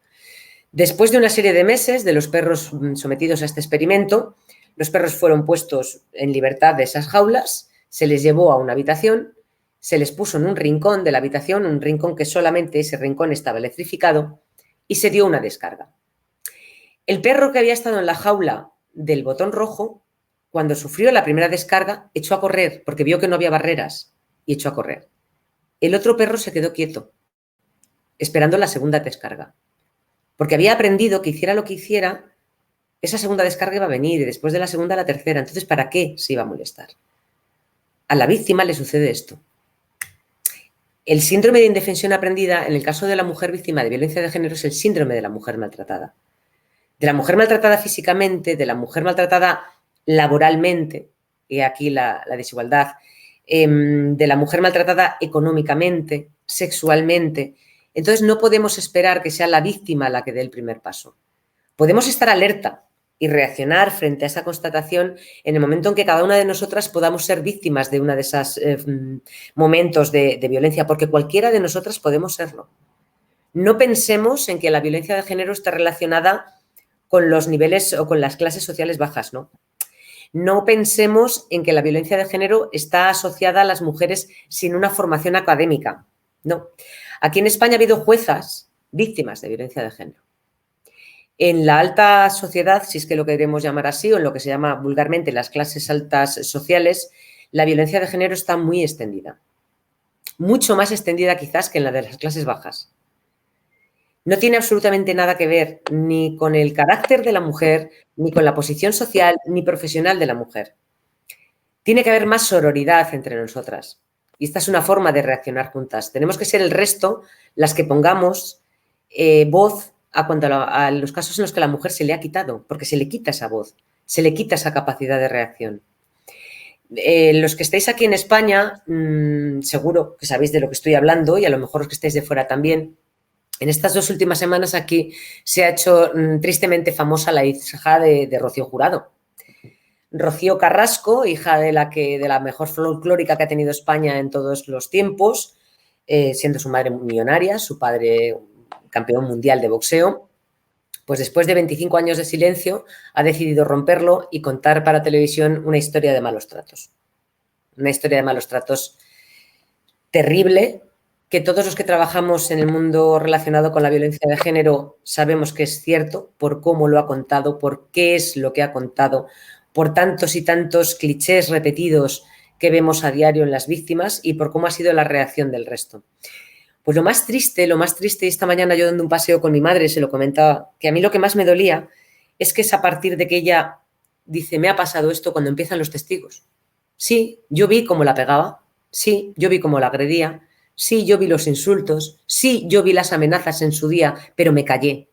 Después de una serie de meses de los perros sometidos a este experimento, los perros fueron puestos en libertad de esas jaulas, se les llevó a una habitación, se les puso en un rincón de la habitación, un rincón que solamente ese rincón estaba electrificado, y se dio una descarga. El perro que había estado en la jaula del botón rojo, cuando sufrió la primera descarga, echó a correr, porque vio que no había barreras, y echó a correr. El otro perro se quedó quieto, esperando la segunda descarga, porque había aprendido que hiciera lo que hiciera, esa segunda descarga iba a venir y después de la segunda la tercera. Entonces, ¿para qué se iba a molestar? A la víctima le sucede esto. El síndrome de indefensión aprendida, en el caso de la mujer víctima de violencia de género, es el síndrome de la mujer maltratada. De la mujer maltratada físicamente, de la mujer maltratada laboralmente, y aquí la desigualdad, de la mujer maltratada económicamente, sexualmente. Entonces, no podemos esperar que sea la víctima la que dé el primer paso. Podemos estar alerta y reaccionar frente a esa constatación en el momento en que cada una de nosotras podamos ser víctimas de uno de esos momentos de violencia, porque cualquiera de nosotras podemos serlo. No pensemos en que la violencia de género está relacionada con los niveles o con las clases sociales bajas, ¿no? No pensemos en que la violencia de género está asociada a las mujeres sin una formación académica. No. Aquí en España ha habido juezas víctimas de violencia de género. En la alta sociedad, si es que lo queremos llamar así, o en lo que se llama vulgarmente las clases altas sociales, la violencia de género está muy extendida. Mucho más extendida quizás que en la de las clases bajas. No tiene absolutamente nada que ver ni con el carácter de la mujer, ni con la posición social, ni profesional de la mujer. Tiene que haber más sororidad entre nosotras. Y esta es una forma de reaccionar juntas. Tenemos que ser el resto las que pongamos voz a los casos en los que a la mujer se le ha quitado, porque se le quita esa voz, se le quita esa capacidad de reacción. Los que estáis aquí en España, seguro que sabéis de lo que estoy hablando y a lo mejor los que estáis de fuera también. En estas 2 últimas semanas aquí se ha hecho tristemente famosa la hija de Rocío Jurado. Rocío Carrasco, hija de la mejor folclórica que ha tenido España en todos los tiempos, siendo su madre millonaria, su padre campeón mundial de boxeo, pues después de 25 años de silencio ha decidido romperlo y contar para televisión una historia de malos tratos. Una historia de malos tratos terrible, que todos los que trabajamos en el mundo relacionado con la violencia de género sabemos que es cierto, por cómo lo ha contado, por qué es lo que ha contado, por tantos y tantos clichés repetidos que vemos a diario en las víctimas y por cómo ha sido la reacción del resto. Pues lo más triste, esta mañana yo dando un paseo con mi madre se lo comentaba, que a mí lo que más me dolía es que es a partir de que ella dice, me ha pasado esto cuando empiezan los testigos. Sí, yo vi cómo la pegaba, sí, yo vi cómo la agredía, sí, yo vi los insultos, sí, yo vi las amenazas en su día, pero me callé,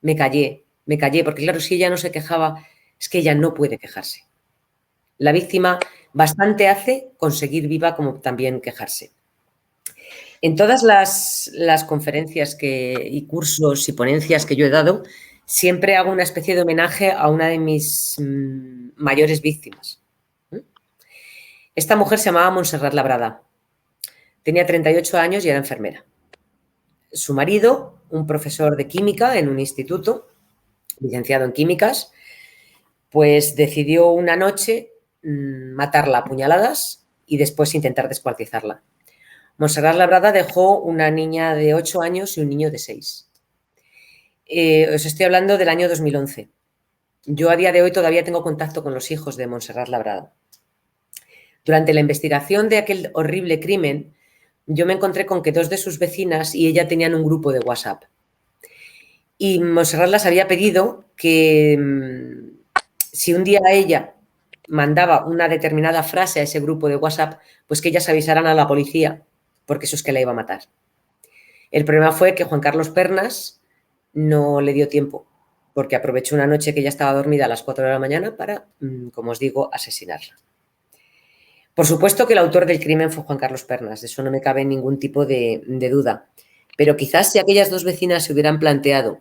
porque claro, si ella no se quejaba, es que ella no puede quejarse. La víctima bastante hace con seguir viva como también quejarse. En todas las conferencias y cursos y ponencias que yo he dado, siempre hago una especie de homenaje a una de mis mayores víctimas. Esta mujer se llamaba Montserrat Labrada. Tenía 38 años y era enfermera. Su marido, un profesor de química en un instituto, licenciado en químicas, pues decidió una noche matarla a puñaladas y después intentar descuartizarla. Montserrat Labrada dejó una niña de 8 años y un niño de 6. Os estoy hablando del año 2011. Yo a día de hoy todavía tengo contacto con los hijos de Montserrat Labrada. Durante la investigación de aquel horrible crimen, yo me encontré con que 2 de sus vecinas y ella tenían un grupo de WhatsApp. Y Montserrat las había pedido que si un día ella mandaba una determinada frase a ese grupo de WhatsApp, pues que ellas avisaran a la policía, porque eso es que la iba a matar. El problema fue que Juan Carlos Pernas no le dio tiempo, porque aprovechó una noche que ella estaba dormida a las 4 de la mañana para, como os digo, asesinarla. Por supuesto que el autor del crimen fue Juan Carlos Pernas, de eso no me cabe ningún tipo de duda. Pero quizás si aquellas 2 vecinas se hubieran planteado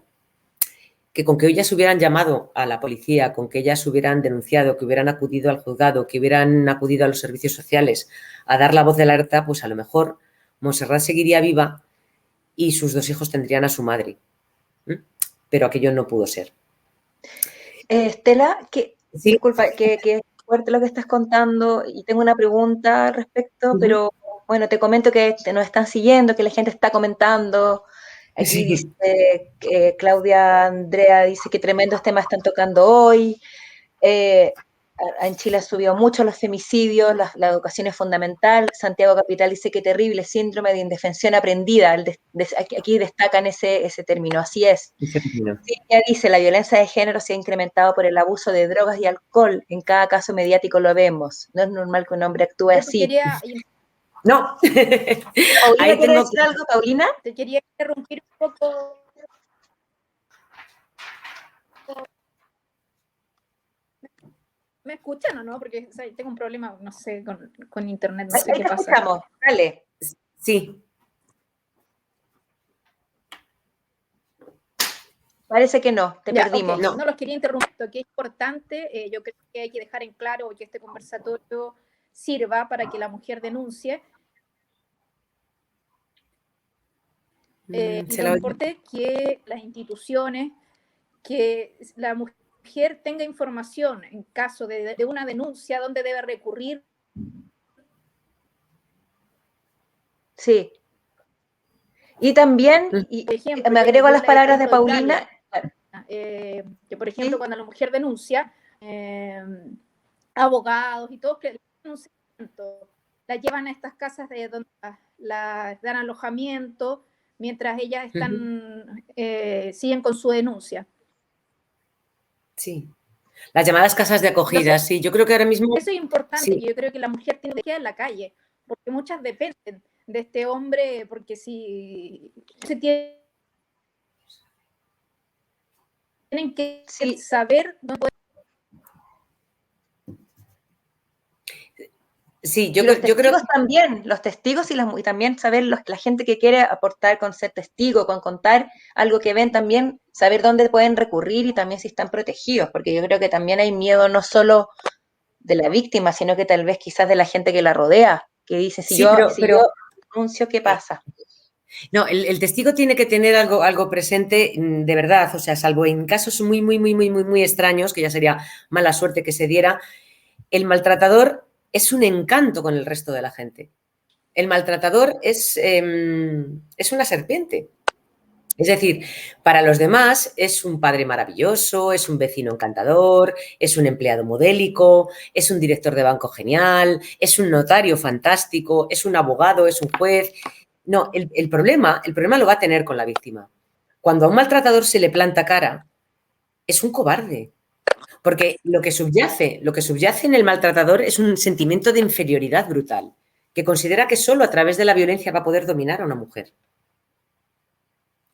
que con que ellas hubieran llamado a la policía, con que ellas hubieran denunciado, que hubieran acudido al juzgado, que hubieran acudido a los servicios sociales a dar la voz de alerta, pues a lo mejor Montserrat seguiría viva y sus 2 hijos tendrían a su madre. Pero aquello no pudo ser. Estela, Sí. disculpa, que es fuerte lo que estás contando y tengo una pregunta al respecto, pero bueno, te comento que nos están siguiendo, que la gente está comentando. Aquí Sí. dice que Claudia Andrea dice que tremendos temas están tocando hoy. En Chile subió mucho los femicidios, la educación es fundamental. Santiago Capital dice que terrible, síndrome de indefensión aprendida. Aquí destacan ese término, así es. Sí, ya dice, la violencia de género se ha incrementado por el abuso de drogas y alcohol. En cada caso mediático lo vemos. No es normal que un hombre actúe así. No. ¿Paulina quiere decir algo, Paulina? Te quería interrumpir un poco. ¿Me escuchan o no? Porque tengo un problema, no sé, con internet, no sé qué pasa. Escuchamos, dale. Sí. Parece que no, te perdimos. Okay. No los quería interrumpir, que es importante. Yo creo que hay que dejar en claro que este conversatorio sirva para que la mujer denuncie. Y lo importante es que las instituciones, que la mujer tenga información en caso de una denuncia, dónde debe recurrir. Sí. Y también, Por ejemplo, me agrego a las palabras de Paulina. Que por ejemplo, cuando la mujer denuncia, abogados y todos que la llevan a estas casas de donde las dan alojamiento mientras ellas están siguen con su denuncia. Sí. Las llamadas casas de acogida, sí. Yo creo que ahora mismo... Eso es importante, sí. Yo creo que la mujer tiene que quedar en la calle, porque muchas dependen de este hombre, porque si se tienen que saber dónde pueden... Sí, yo creo también, los testigos y también saber la gente que quiere aportar con ser testigo, con contar algo que ven, también saber dónde pueden recurrir y también si están protegidos, porque yo creo que también hay miedo no solo de la víctima, sino que tal vez quizás de la gente que la rodea, que dice, si yo denuncio, ¿qué pasa? No, el testigo tiene que tener algo presente de verdad, o sea, salvo en casos muy, muy, muy, muy, muy, muy extraños, que ya sería mala suerte que se diera, el maltratador es un encanto con el resto de la gente. El maltratador es una serpiente. Es decir, para los demás es un padre maravilloso, es un vecino encantador, es un empleado modélico, es un director de banco genial, es un notario fantástico, es un abogado, es un juez. No, el problema lo va a tener con la víctima. Cuando a un maltratador se le planta cara, es un cobarde. Porque lo que subyace en el maltratador es un sentimiento de inferioridad brutal, que considera que solo a través de la violencia va a poder dominar a una mujer.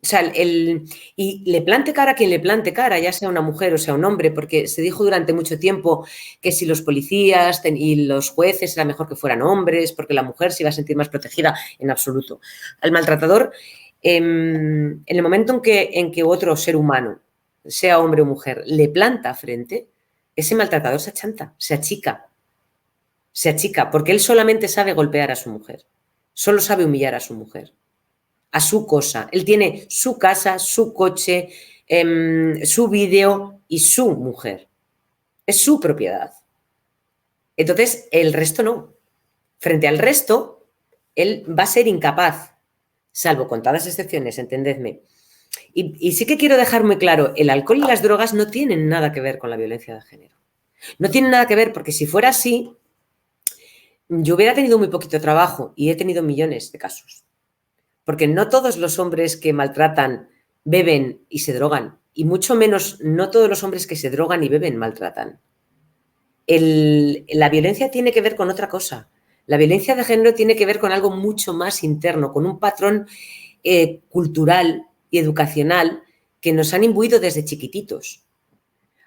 O sea, y le plante cara a quien le plante cara, ya sea una mujer o sea un hombre, porque se dijo durante mucho tiempo que si los policías y los jueces era mejor que fueran hombres, porque la mujer se iba a sentir más protegida, en absoluto. Al maltratador, en el momento en que otro ser humano, sea hombre o mujer, le planta frente, ese maltratador se achanta, se achica, porque él solamente sabe golpear a su mujer, solo sabe humillar a su mujer. A su cosa. Él tiene su casa, su coche, su vídeo y su mujer. Es su propiedad. Entonces, el resto no. Frente al resto, él va a ser incapaz, salvo contadas excepciones, entendedme. Y sí que quiero dejar muy claro, el alcohol y las drogas no tienen nada que ver con la violencia de género. No tienen nada que ver porque si fuera así, yo hubiera tenido muy poquito trabajo y he tenido millones de casos. Porque no todos los hombres que maltratan beben y se drogan, y mucho menos no todos los hombres que se drogan y beben maltratan. La violencia tiene que ver con otra cosa. La violencia de género tiene que ver con algo mucho más interno, con un patrón cultural y educacional que nos han imbuido desde chiquititos.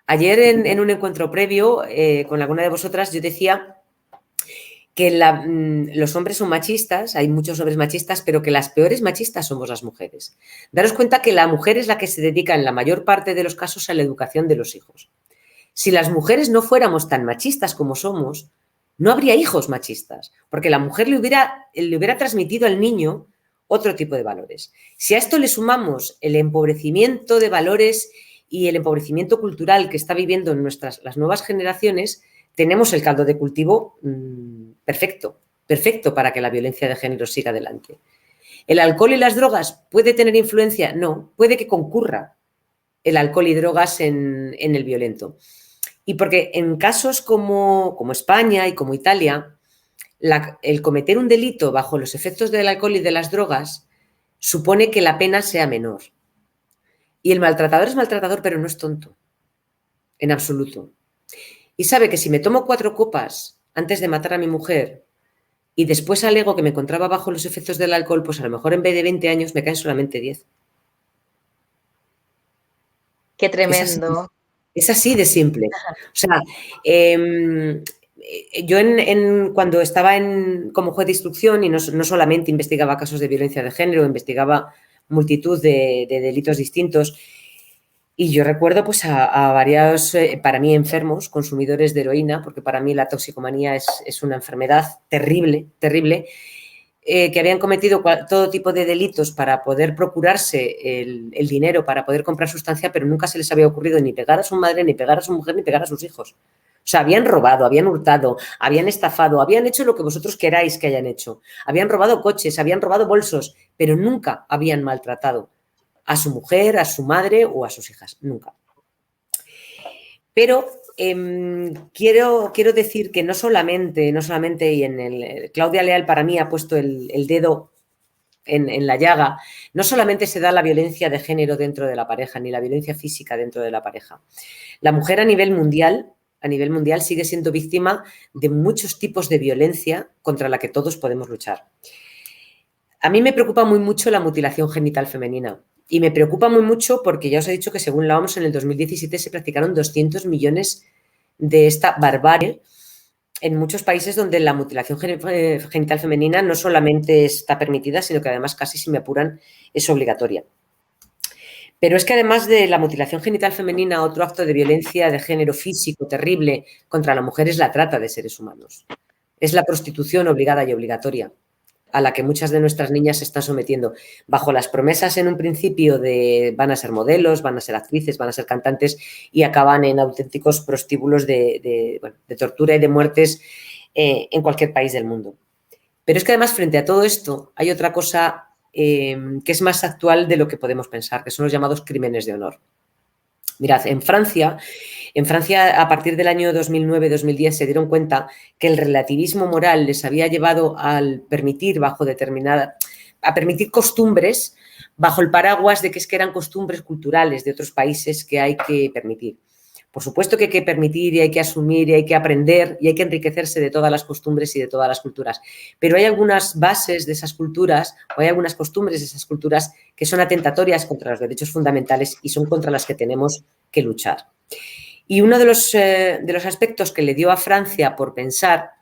Ayer en un encuentro previo con alguna de vosotras yo decía que los hombres son machistas, hay muchos hombres machistas, pero que las peores machistas somos las mujeres. Daros cuenta que la mujer es la que se dedica en la mayor parte de los casos a la educación de los hijos. Si las mujeres no fuéramos tan machistas como somos, no habría hijos machistas, porque la mujer le hubiera transmitido al niño otro tipo de valores. Si a esto le sumamos el empobrecimiento de valores y el empobrecimiento cultural que está viviendo las nuevas generaciones, tenemos el caldo de cultivo perfecto para que la violencia de género siga adelante. ¿El alcohol y las drogas puede tener influencia? No, puede que concurra el alcohol y drogas en el violento. Y porque en casos como España y como Italia, el cometer un delito bajo los efectos del alcohol y de las drogas supone que la pena sea menor. Y el maltratador es maltratador, pero no es tonto, en absoluto. Y sabe que si me tomo 4 copas antes de matar a mi mujer y después alego que me encontraba bajo los efectos del alcohol, pues a lo mejor en vez de 20 años me caen solamente 10. Qué tremendo. Es así de simple. O sea, yo cuando estaba como juez de instrucción y no solamente investigaba casos de violencia de género, investigaba multitud de delitos distintos. Y yo recuerdo pues a varios, para mí, enfermos, consumidores de heroína, porque para mí la toxicomanía es una enfermedad terrible, que habían cometido todo tipo de delitos para poder procurarse el dinero, para poder comprar sustancia, pero nunca se les había ocurrido ni pegar a su madre, ni pegar a su mujer, ni pegar a sus hijos. O sea, habían robado, habían hurtado, habían estafado, habían hecho lo que vosotros queráis que hayan hecho. Habían robado coches, habían robado bolsos, pero nunca habían maltratado a su mujer, a su madre o a sus hijas, nunca. Pero quiero decir que no solamente, y Claudia Leal para mí ha puesto el dedo en la llaga, no solamente se da la violencia de género dentro de la pareja, ni la violencia física dentro de la pareja. La mujer a nivel mundial sigue siendo víctima de muchos tipos de violencia contra la que todos podemos luchar. A mí me preocupa muy mucho la mutilación genital femenina. Y me preocupa muy mucho porque ya os he dicho que según la OMS en el 2017 se practicaron 200 millones de esta barbarie en muchos países donde la mutilación genital femenina no solamente está permitida, sino que además, casi si me apuran, es obligatoria. Pero es que además de la mutilación genital femenina, otro acto de violencia de género físico terrible contra la mujer es la trata de seres humanos. Es la prostitución obligada y obligatoria a la que muchas de nuestras niñas se están sometiendo, bajo las promesas en un principio de van a ser modelos, van a ser actrices, van a ser cantantes, y acaban en auténticos prostíbulos de tortura y de muertes en cualquier país del mundo. Pero es que además, frente a todo esto, hay otra cosa que es más actual de lo que podemos pensar, que son los llamados crímenes de honor. Mirad, en Francia, a partir del año 2009-2010, se dieron cuenta que el relativismo moral les había llevado a permitir costumbres bajo el paraguas de que eran costumbres culturales de otros países que hay que permitir. Por supuesto que hay que permitir y hay que asumir y hay que aprender y hay que enriquecerse de todas las costumbres y de todas las culturas. Pero hay algunas bases de esas culturas o hay algunas costumbres de esas culturas que son atentatorias contra los derechos fundamentales y son contra las que tenemos que luchar. Y uno de los aspectos que le dio a Francia por pensar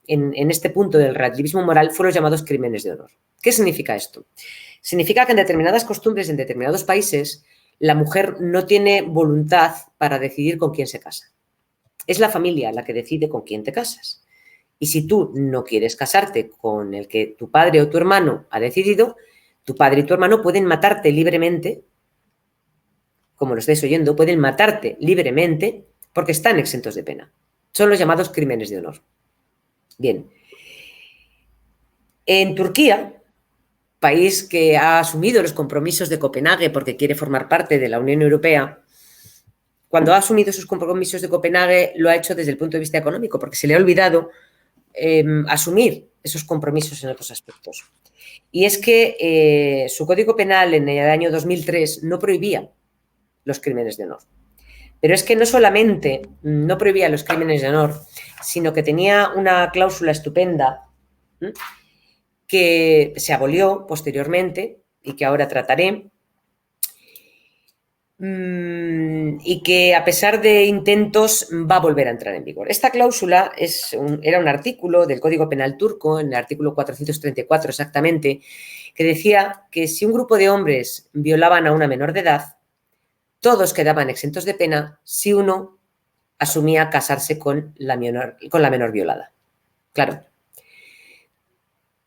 en este punto del relativismo moral fueron los llamados crímenes de honor. ¿Qué significa esto? Significa que en determinadas costumbres, en determinados países, la mujer no tiene voluntad para decidir con quién se casa. Es la familia la que decide con quién te casas. Y si tú no quieres casarte con el que tu padre o tu hermano ha decidido, tu padre y tu hermano pueden matarte libremente, como lo estáis oyendo, pueden matarte libremente porque están exentos de pena. Son los llamados crímenes de honor. Bien. En Turquía, país que ha asumido los compromisos de Copenhague porque quiere formar parte de la Unión Europea, cuando ha asumido sus compromisos de Copenhague lo ha hecho desde el punto de vista económico, porque se le ha olvidado asumir esos compromisos en otros aspectos. Y es que su Código Penal en el año 2003 no prohibía los crímenes de honor. Pero es que no solamente no prohibía los crímenes de honor, sino que tenía una cláusula estupenda que se abolió posteriormente y que ahora trataré, y que a pesar de intentos va a volver a entrar en vigor. Esta cláusula era un artículo del Código Penal turco, en el artículo 434 exactamente, que decía que si un grupo de hombres violaban a una menor de edad, todos quedaban exentos de pena si uno asumía casarse con la menor violada. Claro.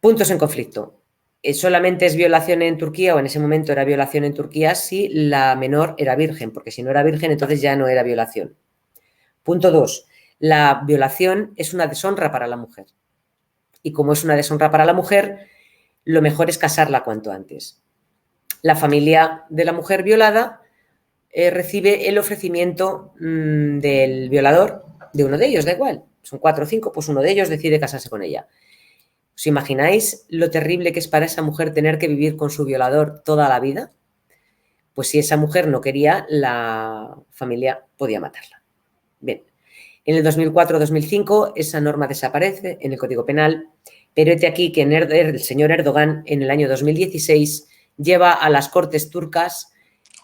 Puntos en conflicto. Solamente es violación en Turquía, o en ese momento era violación en Turquía, si la menor era virgen, porque si no era virgen, entonces ya no era violación. Punto 2. La violación es una deshonra para la mujer. Y como es una deshonra para la mujer, lo mejor es casarla cuanto antes. La familia de la mujer violada recibe el ofrecimiento del violador, de uno de ellos, da igual. Son 4 o 5, pues uno de ellos decide casarse con ella. ¿Os imagináis lo terrible que es para esa mujer tener que vivir con su violador toda la vida? Pues si esa mujer no quería, la familia podía matarla. Bien, en el 2004-2005 esa norma desaparece en el Código Penal, pero hete aquí que el señor Erdogan en el año 2016 lleva a las Cortes turcas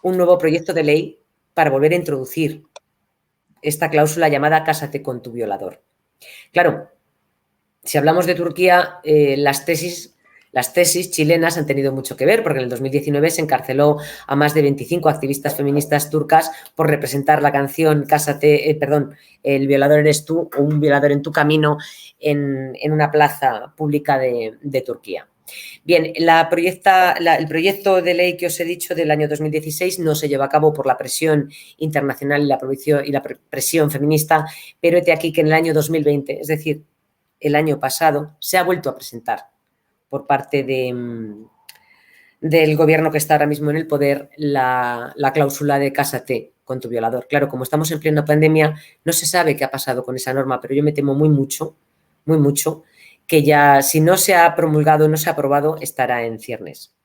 un nuevo proyecto de ley para volver a introducir esta cláusula llamada cásate con tu violador. Claro, si hablamos de Turquía, las tesis chilenas han tenido mucho que ver, porque en el 2019 se encarceló a más de 25 activistas feministas turcas por representar la canción El violador eres tú, o Un violador en tu camino, en una plaza pública de Turquía. Bien, el proyecto de ley que os he dicho del año 2016 no se lleva a cabo por la presión internacional y la presión feminista, pero hete aquí que en el año 2020, es decir, el año pasado, se ha vuelto a presentar por parte del gobierno que está ahora mismo en el poder la cláusula de cásate con tu violador. Claro, como estamos en plena pandemia, no se sabe qué ha pasado con esa norma, pero yo me temo muy mucho, que ya si no se ha promulgado, no se ha aprobado, estará en ciernes.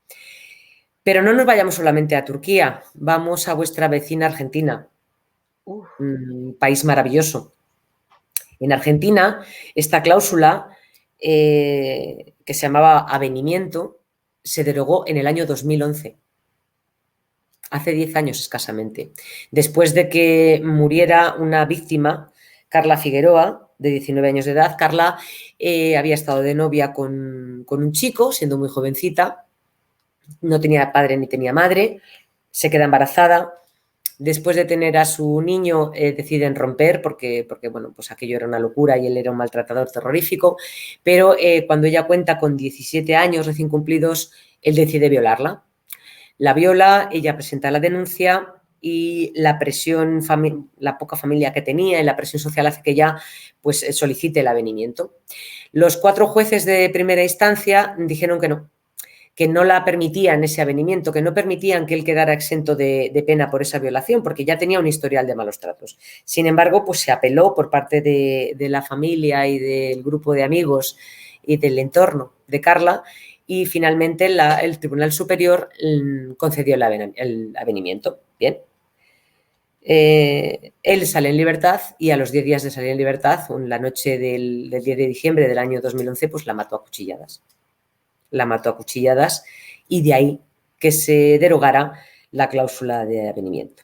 Pero no nos vayamos solamente a Turquía, vamos a vuestra vecina Argentina, un país maravilloso. En Argentina, esta cláusula, que se llamaba avenimiento, se derogó en el año 2011, hace 10 años escasamente, después de que muriera una víctima, Carla Figueroa, de 19 años de edad. Carla había estado de novia con un chico, siendo muy jovencita, no tenía padre ni tenía madre, se queda embarazada. Después de tener a su niño, deciden romper porque bueno, pues aquello era una locura y él era un maltratador terrorífico, pero cuando ella cuenta con 17 años recién cumplidos, él decide violarla. La viola, ella presenta la denuncia y la presión, la poca familia que tenía y la presión social hace que ella pues, solicite el avenimiento. Los 4 jueces de primera instancia dijeron que no la permitían ese avenimiento, que no permitían que él quedara exento de pena por esa violación, porque ya tenía un historial de malos tratos. Sin embargo, pues se apeló por parte de la familia y del grupo de amigos y del entorno de Carla, y finalmente el Tribunal Superior concedió el avenimiento. Bien. Él sale en libertad y a los 10 días de salir en libertad, la noche del 10 de diciembre del año 2011, pues la mató a cuchilladas. Y de ahí que se derogara la cláusula de avenimiento.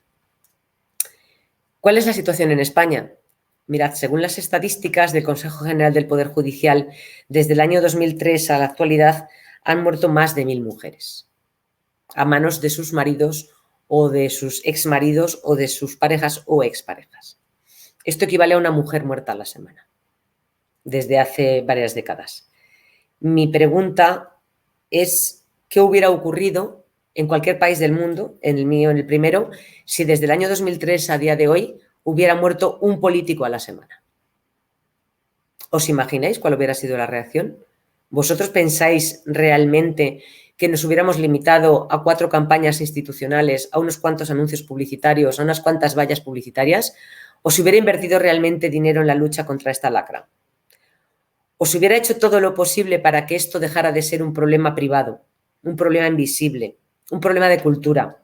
¿Cuál es la situación en España? Mirad, según las estadísticas del Consejo General del Poder Judicial, desde el año 2003 a la actualidad han muerto más de 1000 mujeres a manos de sus maridos o de sus exmaridos o de sus parejas o exparejas. Esto equivale a una mujer muerta a la semana, desde hace varias décadas. Mi pregunta es qué hubiera ocurrido en cualquier país del mundo, en el mío, en el primero, si desde el año 2003 a día de hoy hubiera muerto un político a la semana. ¿Os imagináis cuál hubiera sido la reacción? ¿Vosotros pensáis realmente que nos hubiéramos limitado a 4 campañas institucionales, a unos cuantos anuncios publicitarios, a unas cuantas vallas publicitarias? ¿O se hubiera invertido realmente dinero en la lucha contra esta lacra? o se hubiera hecho todo lo posible para que esto dejara de ser un problema privado, un problema invisible, un problema de cultura.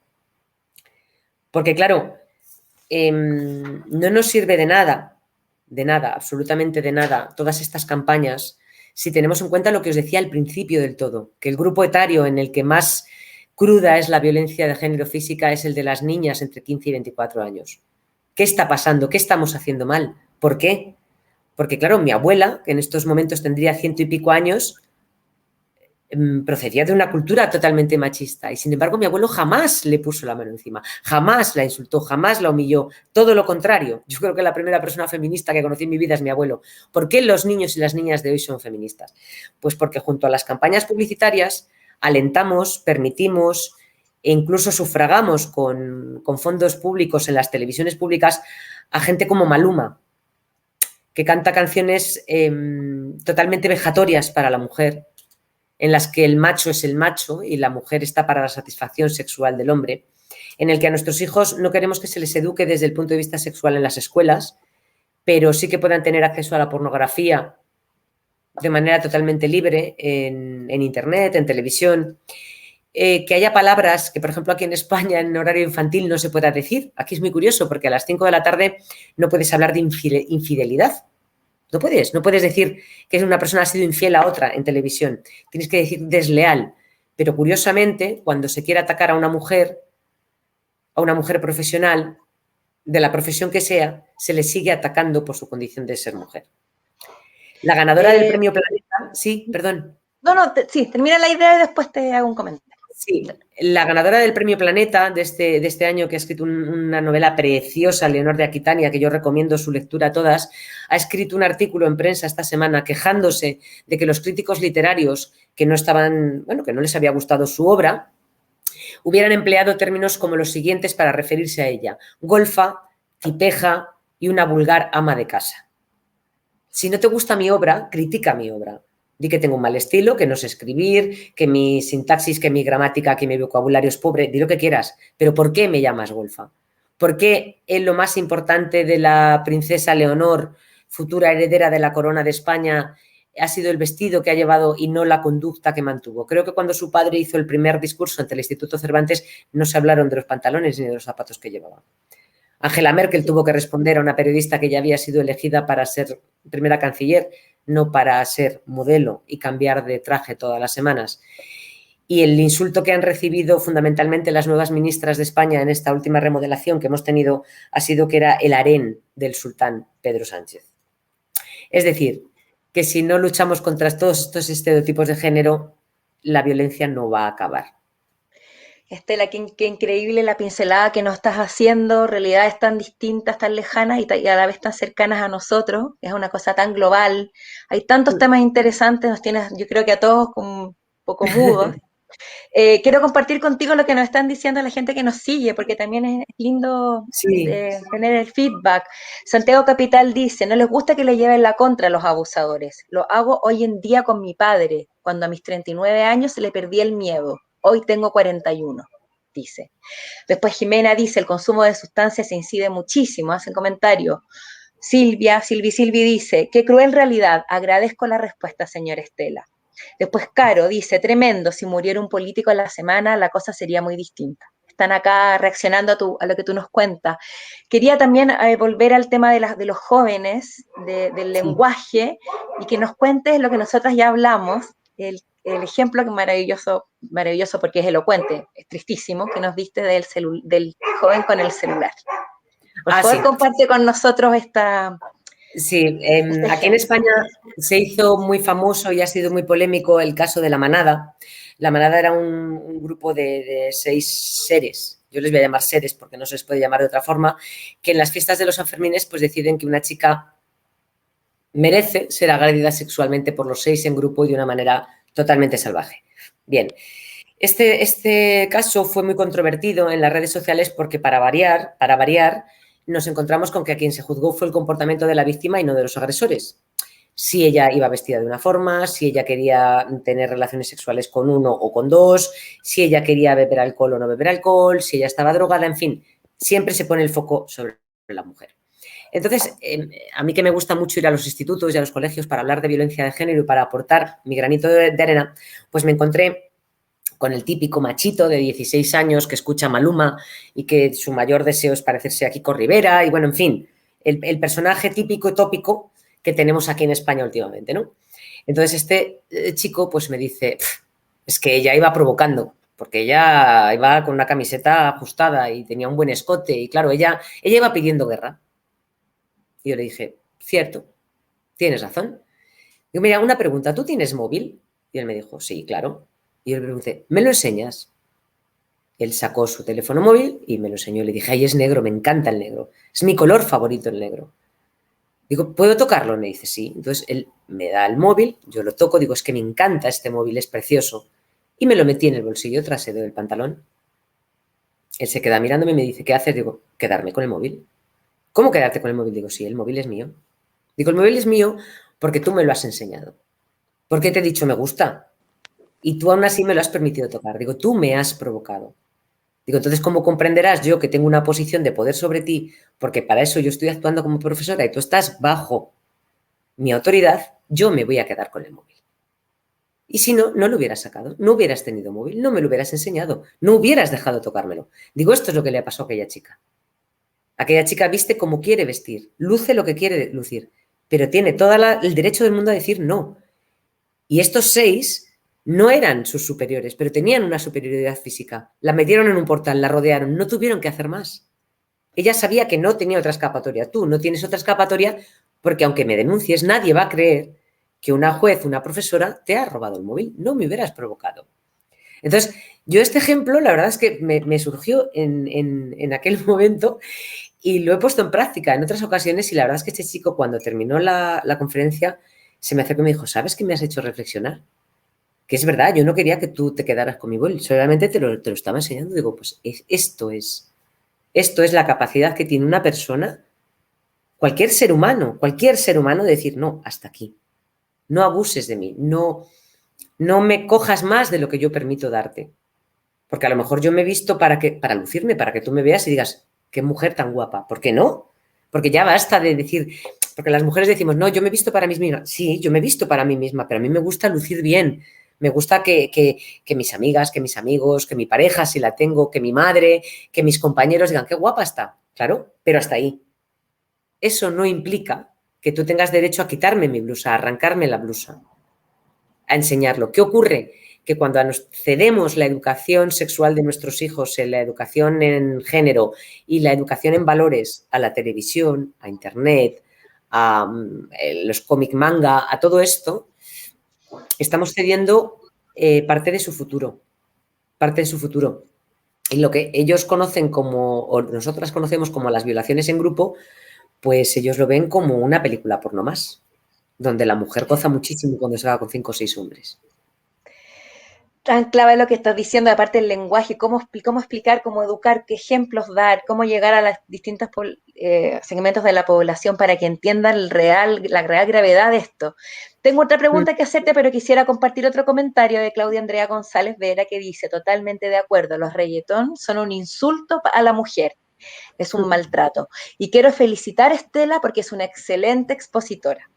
Porque, claro, no nos sirve de nada, absolutamente de nada, todas estas campañas, si tenemos en cuenta lo que os decía al principio del todo, que el grupo etario en el que más cruda es la violencia de género física es el de las niñas entre 15 y 24 años. ¿Qué está pasando? ¿Qué estamos haciendo mal? ¿Por qué? Porque, claro, mi abuela, que en estos momentos tendría 100 y pico años, procedía de una cultura totalmente machista y, sin embargo, mi abuelo jamás le puso la mano encima, jamás la insultó, jamás la humilló, todo lo contrario. Yo creo que la primera persona feminista que conocí en mi vida es mi abuelo. ¿Por qué los niños y las niñas de hoy son feministas? Pues porque junto a las campañas publicitarias alentamos, permitimos e incluso sufragamos con fondos públicos en las televisiones públicas a gente como Maluma, que canta canciones totalmente vejatorias para la mujer, en las que el macho es el macho y la mujer está para la satisfacción sexual del hombre, en el que a nuestros hijos no queremos que se les eduque desde el punto de vista sexual en las escuelas, pero sí que puedan tener acceso a la pornografía de manera totalmente libre en Internet, en televisión, que haya palabras que, por ejemplo, aquí en España en horario infantil no se pueda decir. Aquí es muy curioso porque a las 5 de la tarde no puedes hablar de infidelidad. No puedes decir que una persona ha sido infiel a otra en televisión. Tienes que decir desleal. Pero curiosamente, cuando se quiere atacar a una mujer profesional, de la profesión que sea, se le sigue atacando por su condición de ser mujer. La ganadora del Premio Planeta, sí, perdón. Sí, termina la idea y después te hago un comentario. Sí, la ganadora del Premio Planeta de este año, que ha escrito una novela preciosa, Leonor de Aquitania, que yo recomiendo su lectura a todas, ha escrito un artículo en prensa esta semana quejándose de que los críticos literarios que no les había gustado su obra, hubieran empleado términos como los siguientes para referirse a ella: golfa, tipeja y una vulgar ama de casa. Si no te gusta mi obra, critica mi obra. Di que tengo un mal estilo, que no sé escribir, que mi sintaxis, que mi gramática, que mi vocabulario es pobre, di lo que quieras. Pero ¿por qué me llamas golfa? ¿Por qué en lo más importante de la princesa Leonor, futura heredera de la corona de España, ha sido el vestido que ha llevado y no la conducta que mantuvo? Creo que cuando su padre hizo el primer discurso ante el Instituto Cervantes no se hablaron de los pantalones ni de los zapatos que llevaba. Angela Merkel tuvo que responder a una periodista que ya había sido elegida para ser primera canciller, no para ser modelo y cambiar de traje todas las semanas. Y el insulto que han recibido fundamentalmente las nuevas ministras de España en esta última remodelación que hemos tenido ha sido que era el harén del sultán Pedro Sánchez. Es decir, que si no luchamos contra todos estos estereotipos de género, la violencia no va a acabar. Estela, qué increíble la pincelada que nos estás haciendo, realidades tan distintas, tan lejanas y a la vez tan cercanas a nosotros, es una cosa tan global, hay tantos temas interesantes, nos tienes, yo creo que a todos como un poco mudos. Quiero compartir contigo lo que nos están diciendo la gente que nos sigue, porque también es lindo tener el feedback. Santiago Capital dice: no les gusta que le lleven la contra a los abusadores. Lo hago hoy en día con mi padre, cuando a mis 39 años le perdí el miedo. Hoy tengo 41, dice. Después Jimena dice: el consumo de sustancias incide muchísimo. Hacen comentarios. Silvi dice: qué cruel realidad. Agradezco la respuesta, señora Estela. Después Caro dice: tremendo, si muriera un político a la semana la cosa sería muy distinta. Están acá reaccionando a lo que tú nos cuentas. Quería también volver al tema de los jóvenes, del lenguaje, y que nos cuentes lo que nosotras ya hablamos, el ejemplo que maravilloso porque es elocuente, es tristísimo, que nos diste del joven con el celular. Por favor, comparte con nosotros esta... Sí, aquí en España se hizo muy famoso y ha sido muy polémico el caso de La Manada. La Manada era un grupo de 6 seres, yo les voy a llamar seres porque no se les puede llamar de otra forma, que en las fiestas de los Sanfermines pues deciden que una chica merece ser agredida sexualmente por los 6 en grupo y de una manera totalmente salvaje. Bien, este caso fue muy controvertido en las redes sociales porque para variar, nos encontramos con que a quien se juzgó fue el comportamiento de la víctima y no de los agresores. Si ella iba vestida de una forma, si ella quería tener relaciones sexuales con uno o con dos, si ella quería beber alcohol o no beber alcohol, si ella estaba drogada, en fin, siempre se pone el foco sobre la mujer. Entonces, a mí que me gusta mucho ir a los institutos y a los colegios para hablar de violencia de género y para aportar mi granito de arena, pues me encontré con el típico machito de 16 años que escucha Maluma y que su mayor deseo es parecerse a Kiko Rivera y bueno, en fin, el personaje típico y tópico que tenemos aquí en España últimamente, ¿no? Entonces este chico pues me dice, es que ella iba provocando, porque ella iba con una camiseta ajustada y tenía un buen escote y claro, ella iba pidiendo guerra. Y yo le dije, cierto, tienes razón. Digo, mira, una pregunta, ¿tú tienes móvil? Y él me dijo, sí, claro. Y yo le pregunté, ¿me lo enseñas? Él sacó su teléfono móvil y me lo enseñó. Le dije, ay, es negro, me encanta el negro. Es mi color favorito el negro. Digo, ¿puedo tocarlo? Me dice, sí. Entonces él me da el móvil, yo lo toco, digo, es que me encanta este móvil, es precioso. Y me lo metí en el bolsillo trasero del pantalón. Él se queda mirándome y me dice, ¿qué haces? Digo, quedarme con el móvil. ¿Cómo quedarte con el móvil? Digo, sí, el móvil es mío. Digo, el móvil es mío porque tú me lo has enseñado. Porque te he dicho me gusta. Y tú aún así me lo has permitido tocar. Digo, tú me has provocado. Digo, entonces, ¿cómo comprenderás yo que tengo una posición de poder sobre ti? Porque para eso yo estoy actuando como profesora y tú estás bajo mi autoridad, yo me voy a quedar con el móvil. Y si no, no lo hubieras sacado, no hubieras tenido móvil, no me lo hubieras enseñado, no hubieras dejado tocármelo. Digo, esto es lo que le pasó a aquella chica. Aquella chica viste como quiere vestir, luce lo que quiere lucir, pero tiene todo el derecho del mundo a decir no. Y estos 6 no eran sus superiores, pero tenían una superioridad física. La metieron en un portal, la rodearon, no tuvieron que hacer más. Ella sabía que no tenía otra escapatoria. Tú no tienes otra escapatoria porque aunque me denuncies, nadie va a creer que una juez, una profesora, te ha robado el móvil. No me hubieras provocado. Entonces, yo este ejemplo, la verdad es que me surgió en aquel momento y lo he puesto en práctica en otras ocasiones y la verdad es que este chico cuando terminó la conferencia se me acercó y me dijo, ¿sabes qué me has hecho reflexionar? Que es verdad, yo no quería que tú te quedaras con mi móvil, solamente te lo estaba enseñando. Digo, pues esto es la capacidad que tiene una persona, cualquier ser humano, de decir, no, hasta aquí. No abuses de mí, no me cojas más de lo que yo permito darte. Porque a lo mejor yo me he visto para lucirme, para que tú me veas y digas, qué mujer tan guapa. ¿Por qué no? Porque ya basta de decir, porque las mujeres decimos, no, yo me he visto para mí misma. Sí, yo me he visto para mí misma, pero a mí me gusta lucir bien. Me gusta que mis amigas, que mis amigos, que mi pareja, si la tengo, que mi madre, que mis compañeros digan, qué guapa está. Claro, pero hasta ahí. Eso no implica que tú tengas derecho a quitarme mi blusa, a arrancarme la blusa, a enseñarlo. ¿Qué ocurre? Que cuando nos cedemos la educación sexual de nuestros hijos, la educación en género y la educación en valores a la televisión, a internet, a los cómic manga, a todo esto, estamos cediendo parte de su futuro. Parte de su futuro. Y lo que ellos conocen como, o nosotras conocemos como las violaciones en grupo, pues ellos lo ven como una película porno más, donde la mujer goza muchísimo cuando se va con 5 o 6 hombres. Tan clave lo que estás diciendo, aparte del lenguaje, cómo explicar, cómo educar, qué ejemplos dar, cómo llegar a los distintos segmentos de la población para que entiendan la real gravedad de esto. Tengo otra pregunta que hacerte, pero quisiera compartir otro comentario de Claudia Andrea González Vera que dice, totalmente de acuerdo, los reggaetón son un insulto a la mujer, es un maltrato. Y quiero felicitar a Estela porque es una excelente expositora.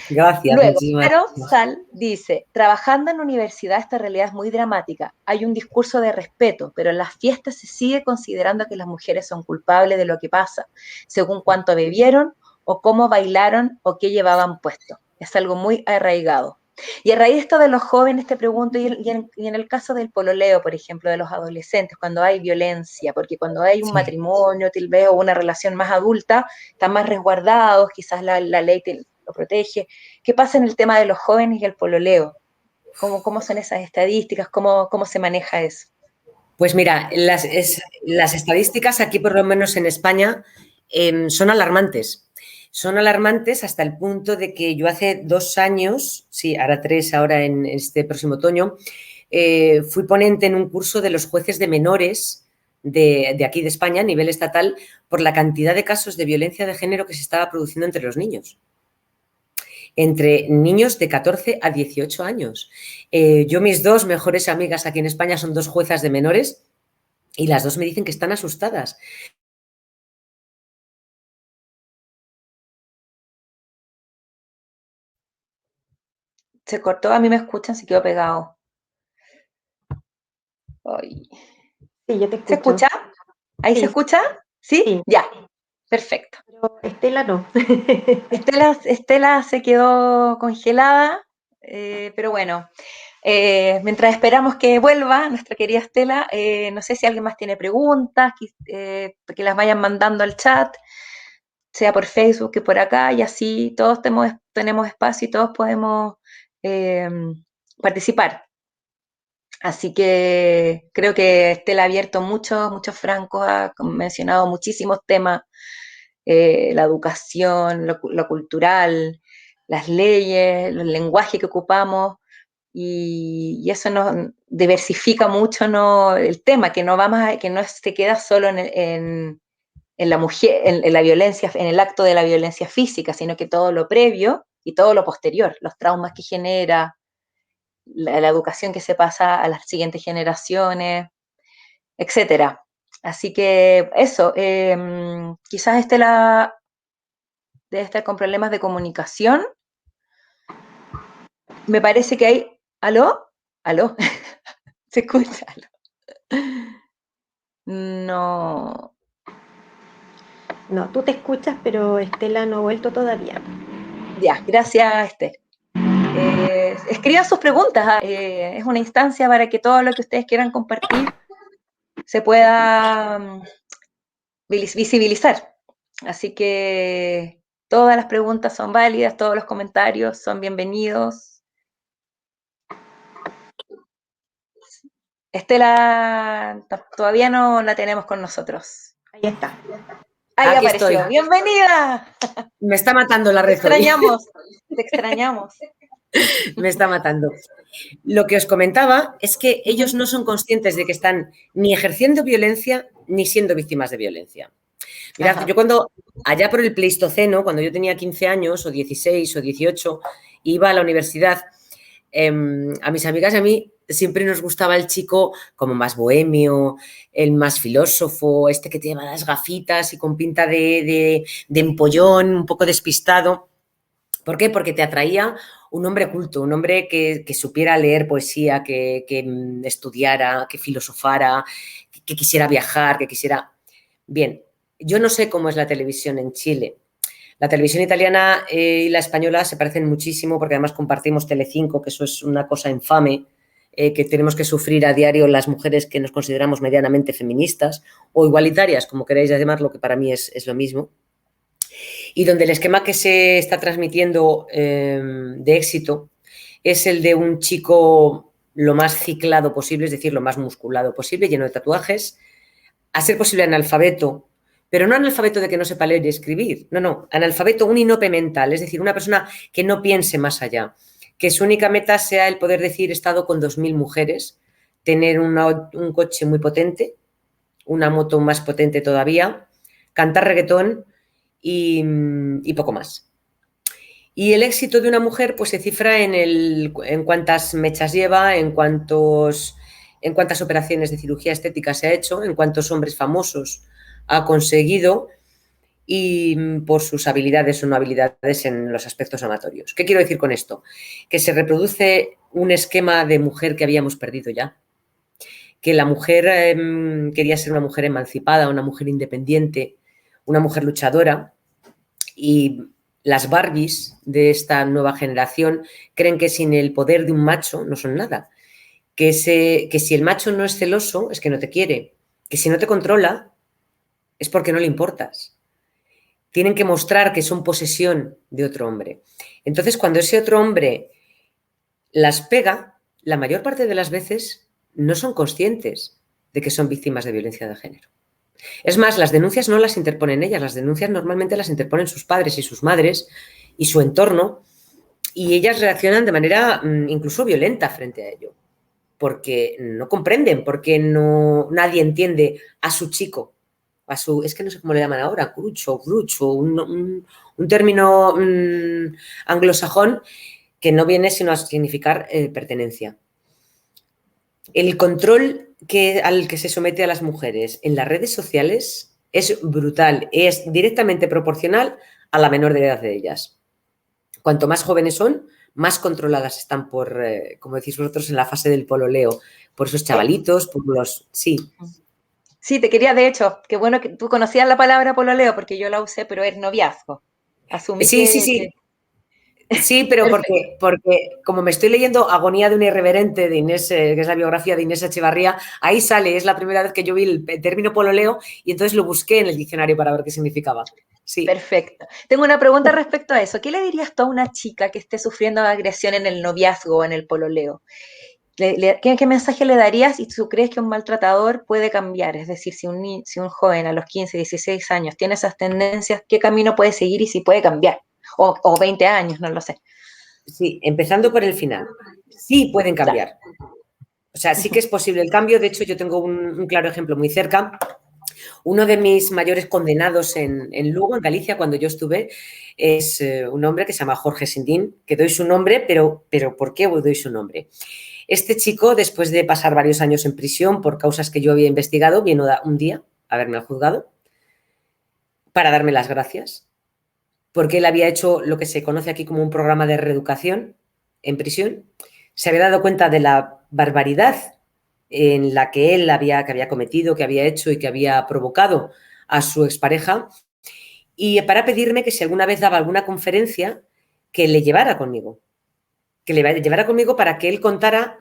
Gracias, Luego, muchísimas pero gracias. Sal dice, trabajando en la universidad esta realidad es muy dramática. Hay un discurso de respeto, pero en las fiestas se sigue considerando que las mujeres son culpables de lo que pasa, según cuánto bebieron o cómo bailaron o qué llevaban puesto. Es algo muy arraigado. Y a raíz de esto de los jóvenes te pregunto, y en el caso del pololeo, por ejemplo, de los adolescentes, cuando hay violencia, porque cuando hay un matrimonio, tal vez, o una relación más adulta, están más resguardados, quizás la ley lo protege. ¿Qué pasa en el tema de los jóvenes y el pololeo? ¿Cómo son esas estadísticas? ¿Cómo se maneja eso? Pues mira, las estadísticas aquí, por lo menos en España, son alarmantes. Son alarmantes hasta el punto de que yo hace 2 años, sí, ahora 3, ahora en este próximo otoño, fui ponente en un curso de los jueces de menores de aquí de España, a nivel estatal, por la cantidad de casos de violencia de género que se estaba produciendo entre los niños. Entre niños de 14 a 18 años. Yo, mis 2 mejores amigas aquí en España son 2 juezas de menores y las 2 me dicen que están asustadas. Se cortó, a mí me escuchan, se quedó pegado. Ay. Sí, yo te escucho. ¿Se escucha? ¿Ahí Sí. se escucha? ¿Sí? Sí. Ya, perfecto. Pero Estela no. Estela se quedó congelada, pero bueno, mientras esperamos que vuelva nuestra querida Estela, no sé si alguien más tiene preguntas, que las vayan mandando al chat, sea por Facebook que por acá, y así todos tenemos espacio y todos podemos participar. Así que creo que Estela ha abierto muchos francos, ha mencionado muchísimos temas, la educación, lo cultural, las leyes, el lenguaje que ocupamos, y eso nos diversifica mucho, ¿no?, el tema, que no se queda solo en la mujer, en la violencia, en el acto de la violencia física, sino que todo lo previo y todo lo posterior, los traumas que genera, la educación que se pasa a las siguientes generaciones, etcétera. Así que eso, quizás Estela debe estar con problemas de comunicación. Me parece que hay... ¿Aló? ¿Aló? ¿Se escucha? No. No, tú te escuchas, pero Estela no ha vuelto todavía. Ya, gracias, Esther. Escriban sus preguntas. Es una instancia para que todo lo que ustedes quieran compartir se pueda visibilizar. Así que todas las preguntas son válidas, todos los comentarios son bienvenidos. Estela todavía no la tenemos con nosotros. Ahí está. Ahí Aquí apareció. estoy. ¡Bienvenida! Me está matando la Te red hoy. extrañamos, te extrañamos. Me está matando. Lo que os comentaba es que ellos no son conscientes de que están ni ejerciendo violencia ni siendo víctimas de violencia. Mirad, Ajá. yo allá por el Pleistoceno, cuando yo tenía 15 años o 16 o 18, iba a la universidad, a mis amigas y a mí siempre nos gustaba el chico como más bohemio, el más filósofo, este que lleva las gafitas y con pinta de empollón, un poco despistado. ¿Por qué? Porque te atraía un hombre culto, un hombre que supiera leer poesía, que estudiara, que filosofara, que quisiera viajar, que quisiera... Bien, yo no sé cómo es la televisión en Chile. La televisión italiana y la española se parecen muchísimo porque además compartimos Telecinco, que eso es una cosa infame, que tenemos que sufrir a diario las mujeres que nos consideramos medianamente feministas o igualitarias, como queráis llamarlo, que para mí es lo mismo. Y donde el esquema que se está transmitiendo de éxito es el de un chico lo más ciclado posible, es decir, lo más musculado posible, lleno de tatuajes, a ser posible analfabeto, pero no analfabeto de que no sepa leer y escribir, no, analfabeto un inope mental, es decir, una persona que no piense más allá, que su única meta sea el poder decir he estado con 2000 mujeres, tener un coche muy potente, una moto más potente todavía, cantar reggaetón y poco más. Y el éxito de una mujer pues se cifra en cuántas mechas lleva, en cuántas operaciones de cirugía estética se ha hecho, en cuántos hombres famosos ha conseguido y por sus habilidades o no habilidades en los aspectos amatorios. ¿Qué quiero decir con esto? Que se reproduce un esquema de mujer que habíamos perdido ya. Que la mujer quería ser una mujer emancipada, una mujer independiente, una mujer luchadora, y las Barbies de esta nueva generación creen que sin el poder de un macho no son nada, que si el macho no es celoso es que no te quiere, que si no te controla es porque no le importas. Tienen que mostrar que son posesión de otro hombre. Entonces, cuando ese otro hombre las pega, la mayor parte de las veces no son conscientes de que son víctimas de violencia de género. Es más, las denuncias no las interponen ellas, las denuncias normalmente las interponen sus padres y sus madres y su entorno, y ellas reaccionan de manera incluso violenta frente a ello, porque no comprenden, porque nadie entiende a su chico, es que no sé cómo le llaman ahora, crucho, brucho, un término anglosajón que no viene sino a significar pertenencia. El control al que se somete a las mujeres en las redes sociales es brutal, es directamente proporcional a la menor de edad de ellas. Cuanto más jóvenes son, más controladas están por, como decís vosotros, en la fase del pololeo, por esos chavalitos, por los... Sí. Sí, te quería, de hecho, qué bueno que tú conocías la palabra pololeo, porque yo la usé, pero es noviazgo. Asumí Sí, que... sí, sí. Sí, pero Perfecto. porque como me estoy leyendo Agonía de un irreverente de Inés, que es la biografía de Inés Echevarría, ahí sale, es la primera vez que yo vi el término pololeo y entonces lo busqué en el diccionario para ver qué significaba. Sí. Perfecto. Tengo una pregunta respecto a eso. ¿Qué le dirías tú a una chica que esté sufriendo agresión en el noviazgo o en el pololeo? ¿Qué mensaje le darías si tú crees que un maltratador puede cambiar? Es decir, si un joven a los 15, 16 años tiene esas tendencias, ¿qué camino puede seguir y si puede cambiar? O 20 años, no lo sé. Sí, empezando por el final. Sí pueden Claro. cambiar. O sea, sí que es posible el cambio. De hecho, yo tengo un claro ejemplo muy cerca. Uno de mis mayores condenados en Lugo, en Galicia, cuando yo estuve, es un hombre que se llama Jorge Sindín, que doy su nombre, pero ¿por qué doy su nombre? Este chico, después de pasar varios años en prisión por causas que yo había investigado, vino un día a verme al juzgado para darme las gracias, porque él había hecho lo que se conoce aquí como un programa de reeducación en prisión. Se había dado cuenta de la barbaridad en la que él que había cometido, que había hecho y que había provocado a su expareja, y para pedirme que si alguna vez daba alguna conferencia, que le llevara conmigo. Que le llevara conmigo para que él contara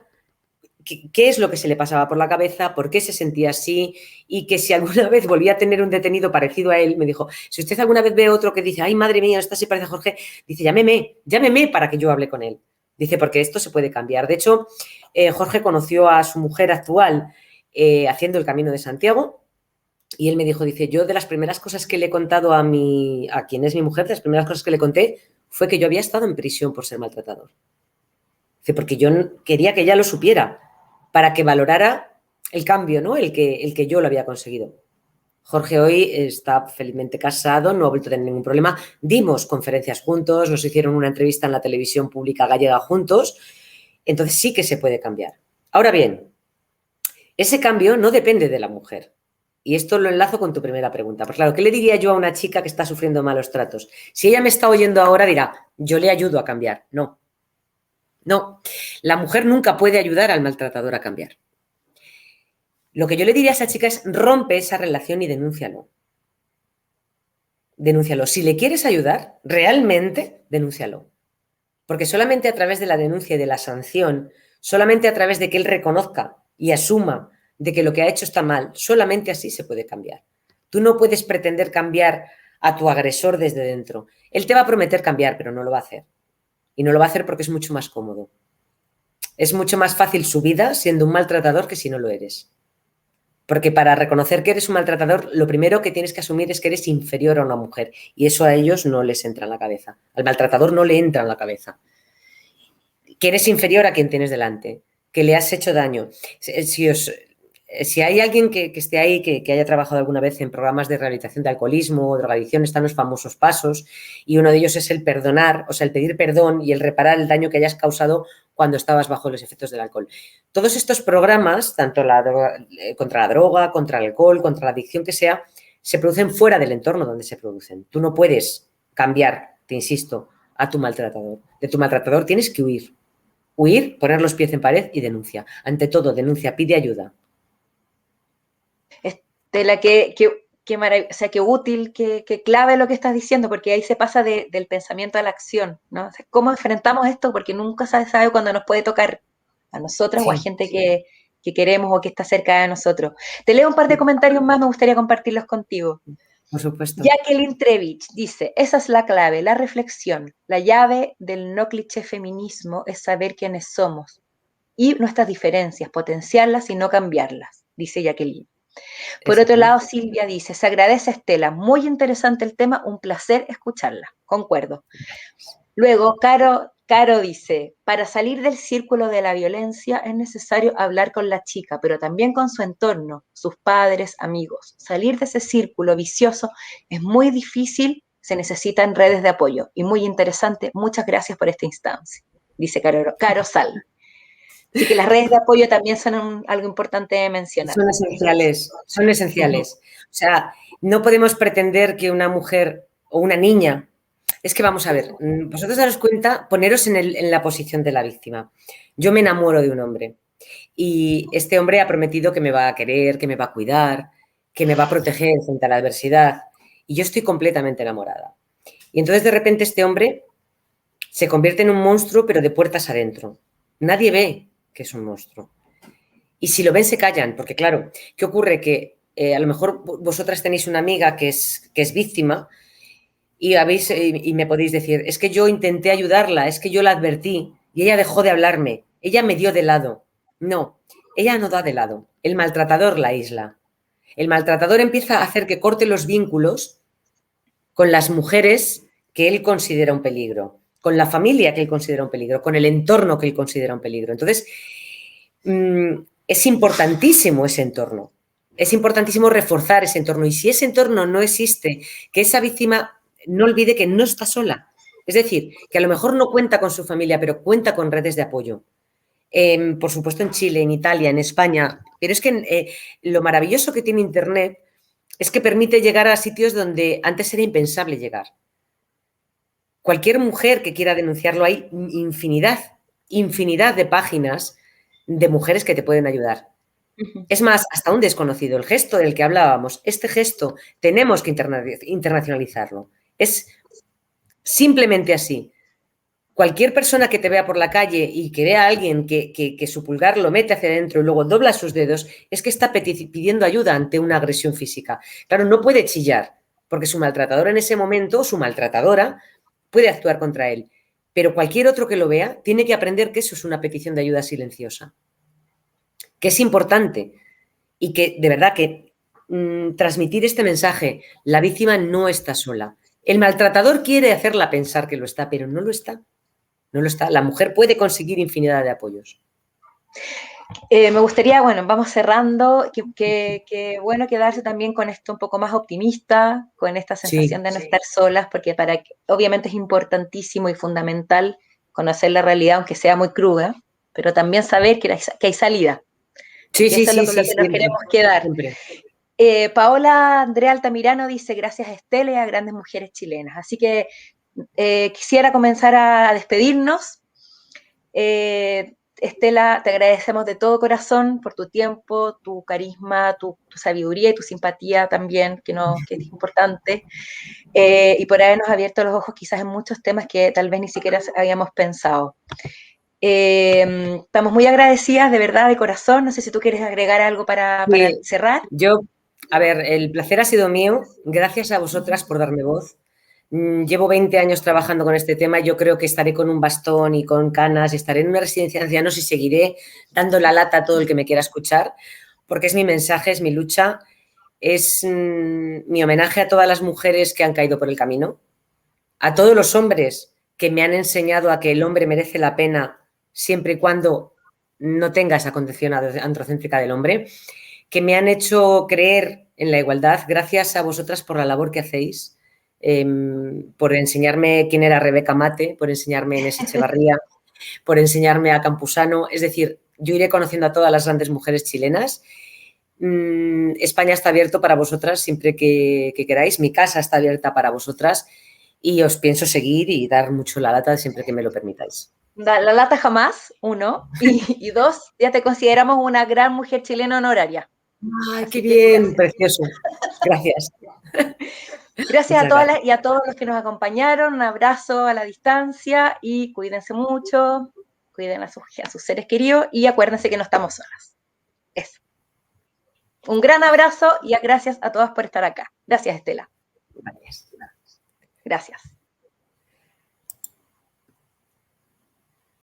qué es lo que se le pasaba por la cabeza, por qué se sentía así, y que si alguna vez volvía a tener un detenido parecido a él, me dijo, si usted alguna vez ve otro que dice, ay, madre mía, esta se parece a Jorge, dice, llámeme para que yo hable con él. Dice, porque esto se puede cambiar. De hecho, Jorge conoció a su mujer actual haciendo el Camino de Santiago, y él me dijo, dice, yo de las primeras cosas que le he contado a quien es mi mujer, de las primeras cosas que le conté fue que yo había estado en prisión por ser maltratador. Dice, porque yo quería que ella lo supiera, para que valorara el cambio, ¿no? El que yo lo había conseguido. Jorge hoy está felizmente casado, no ha vuelto a tener ningún problema. Dimos conferencias juntos, nos hicieron una entrevista en la televisión pública gallega juntos. Entonces sí que se puede cambiar. Ahora bien, ese cambio no depende de la mujer. Y esto lo enlazo con tu primera pregunta. Pues claro, ¿qué le diría yo a una chica que está sufriendo malos tratos? Si ella me está oyendo ahora, dirá, yo le ayudo a cambiar. No. No. La mujer nunca puede ayudar al maltratador a cambiar. Lo que yo le diría a esa chica es rompe esa relación y denúncialo. Denúncialo. Si le quieres ayudar, realmente, denúncialo. Porque solamente a través de la denuncia y de la sanción, solamente a través de que él reconozca y asuma de que lo que ha hecho está mal, solamente así se puede cambiar. Tú no puedes pretender cambiar a tu agresor desde dentro. Él te va a prometer cambiar, pero no lo va a hacer. Y no lo va a hacer porque es mucho más cómodo. Es mucho más fácil su vida siendo un maltratador que si no lo eres. Porque para reconocer que eres un maltratador, lo primero que tienes que asumir es que eres inferior a una mujer. Y eso a ellos no les entra en la cabeza. Al maltratador no le entra en la cabeza. Que eres inferior a quien tienes delante, que le has hecho daño. Si hay alguien que esté ahí, que haya trabajado alguna vez en programas de rehabilitación de alcoholismo o drogadicción, están los famosos pasos, y uno de ellos es el perdonar, o sea, el pedir perdón y el reparar el daño que hayas causado cuando estabas bajo los efectos del alcohol. Todos estos programas, tanto contra la droga, contra el alcohol, contra la adicción que sea, se producen fuera del entorno donde se producen. Tú no puedes cambiar, te insisto, a tu maltratador. De tu maltratador tienes que huir. Huir, poner los pies en pared y denuncia. Ante todo, denuncia, pide ayuda. Estela, o sea, qué útil, qué clave lo que estás diciendo, porque ahí se pasa del pensamiento a la acción, ¿no? O sea, ¿cómo enfrentamos esto? Porque nunca se sabe cuándo nos puede tocar a nosotras o a Sí. gente que queremos o que está cerca de nosotros. Te leo un par de comentarios más, me gustaría compartirlos contigo. Por supuesto. Jacqueline Trevich dice, esa es la clave, la reflexión. La llave del no cliché feminismo es saber quiénes somos y nuestras diferencias, potenciarlas y no cambiarlas, dice Jacqueline. Por otro lado, Silvia dice, se agradece a Estela, muy interesante el tema, un placer escucharla. Concuerdo. Luego, Caro dice, para salir del círculo de la violencia es necesario hablar con la chica, pero también con su entorno, sus padres, amigos. Salir de ese círculo vicioso es muy difícil, se necesitan redes de apoyo. Y muy interesante, muchas gracias por esta instancia, dice Caro Sal. Así que las redes de apoyo también son algo importante de mencionar. Son esenciales, son esenciales. O sea, no podemos pretender que una mujer o una niña Es que vamos a ver, vosotros daros cuenta, poneros en la posición de la víctima. Yo me enamoro de un hombre y este hombre ha prometido que me va a querer, que me va a cuidar, que me va a proteger frente a la adversidad y yo estoy completamente enamorada. Y entonces de repente este hombre se convierte en un monstruo, pero de puertas adentro. Nadie ve que es un monstruo. Y si lo ven, se callan, porque claro, ¿qué ocurre? Que a lo mejor vosotras tenéis una amiga que es víctima y me podéis decir, es que yo intenté ayudarla, es que yo la advertí y ella dejó de hablarme, ella me dio de lado. No, ella no da de lado, el maltratador la aísla. El maltratador empieza a hacer que corte los vínculos con las mujeres que él considera un peligro, con la familia que él considera un peligro, con el entorno que él considera un peligro. Entonces, es importantísimo ese entorno, es importantísimo reforzar ese entorno. Y si ese entorno no existe, que esa víctima no olvide que no está sola. Es decir, que a lo mejor no cuenta con su familia, pero cuenta con redes de apoyo. Por supuesto en Chile, en Italia, en España. Pero es que lo maravilloso que tiene Internet es que permite llegar a sitios donde antes era impensable llegar. Cualquier mujer que quiera denunciarlo, hay infinidad de páginas de mujeres que te pueden ayudar. Es más, hasta un desconocido, el gesto del que hablábamos, este gesto tenemos que internacionalizarlo. Es simplemente así. Cualquier persona que te vea por la calle y que vea a alguien que su pulgar lo mete hacia adentro y luego dobla sus dedos, es que está pidiendo ayuda ante una agresión física. Claro, no puede chillar, porque su maltratador en ese momento, su maltratadora, puede actuar contra él. Pero cualquier otro que lo vea tiene que aprender que eso es una petición de ayuda silenciosa, que es importante y que de verdad que transmitir este mensaje, la víctima no está sola. El maltratador quiere hacerla pensar que lo está, pero no lo está. No lo está. La mujer puede conseguir infinidad de apoyos. Me gustaría, bueno, vamos cerrando, que bueno quedarse también con esto un poco más optimista, con esta sensación de no estar solas, porque obviamente es importantísimo y fundamental conocer la realidad, aunque sea muy cruda, pero también saber que hay salida. Sí, eso es lo que nos queremos quedar. Paola Andrea Altamirano dice, gracias a Estela y a grandes mujeres chilenas. Así que quisiera comenzar a despedirnos. Estela, te agradecemos de todo corazón por tu tiempo, tu carisma, tu sabiduría y tu simpatía también, que es importante, y por habernos abierto los ojos quizás en muchos temas que tal vez ni siquiera habíamos pensado. Estamos muy agradecidas, de verdad, de corazón. No sé si tú quieres agregar algo para cerrar. A ver, el placer ha sido mío. Gracias a vosotras por darme voz. Llevo 20 años trabajando con este tema. Yo creo que estaré con un bastón y con canas, estaré en una residencia de ancianos y seguiré dando la lata a todo el que me quiera escuchar, porque es mi mensaje, es mi lucha, es mi homenaje a todas las mujeres que han caído por el camino, a todos los hombres que me han enseñado a que el hombre merece la pena siempre y cuando no tenga esa condición androcéntrica del hombre, que me han hecho creer en la igualdad. Gracias a vosotras por la labor que hacéis, por enseñarme quién era Rebeca Mate, por enseñarme a Inés Echevarría, por enseñarme a Campuzano. Es decir, yo iré conociendo a todas las grandes mujeres chilenas. España está abierto para vosotras siempre que queráis. Mi casa está abierta para vosotras y os pienso seguir y dar mucho la lata siempre que me lo permitáis. La lata jamás, uno, y dos, ya te consideramos una gran mujer chilena honoraria. ¡Ay, qué bien! Precioso. Gracias. Gracias a todas y a todos los que nos acompañaron. Un abrazo a la distancia y cuídense mucho, cuiden a sus seres queridos y acuérdense que no estamos solas. Eso. Un gran abrazo y gracias a todas por estar acá. Gracias, Estela. Gracias. Gracias.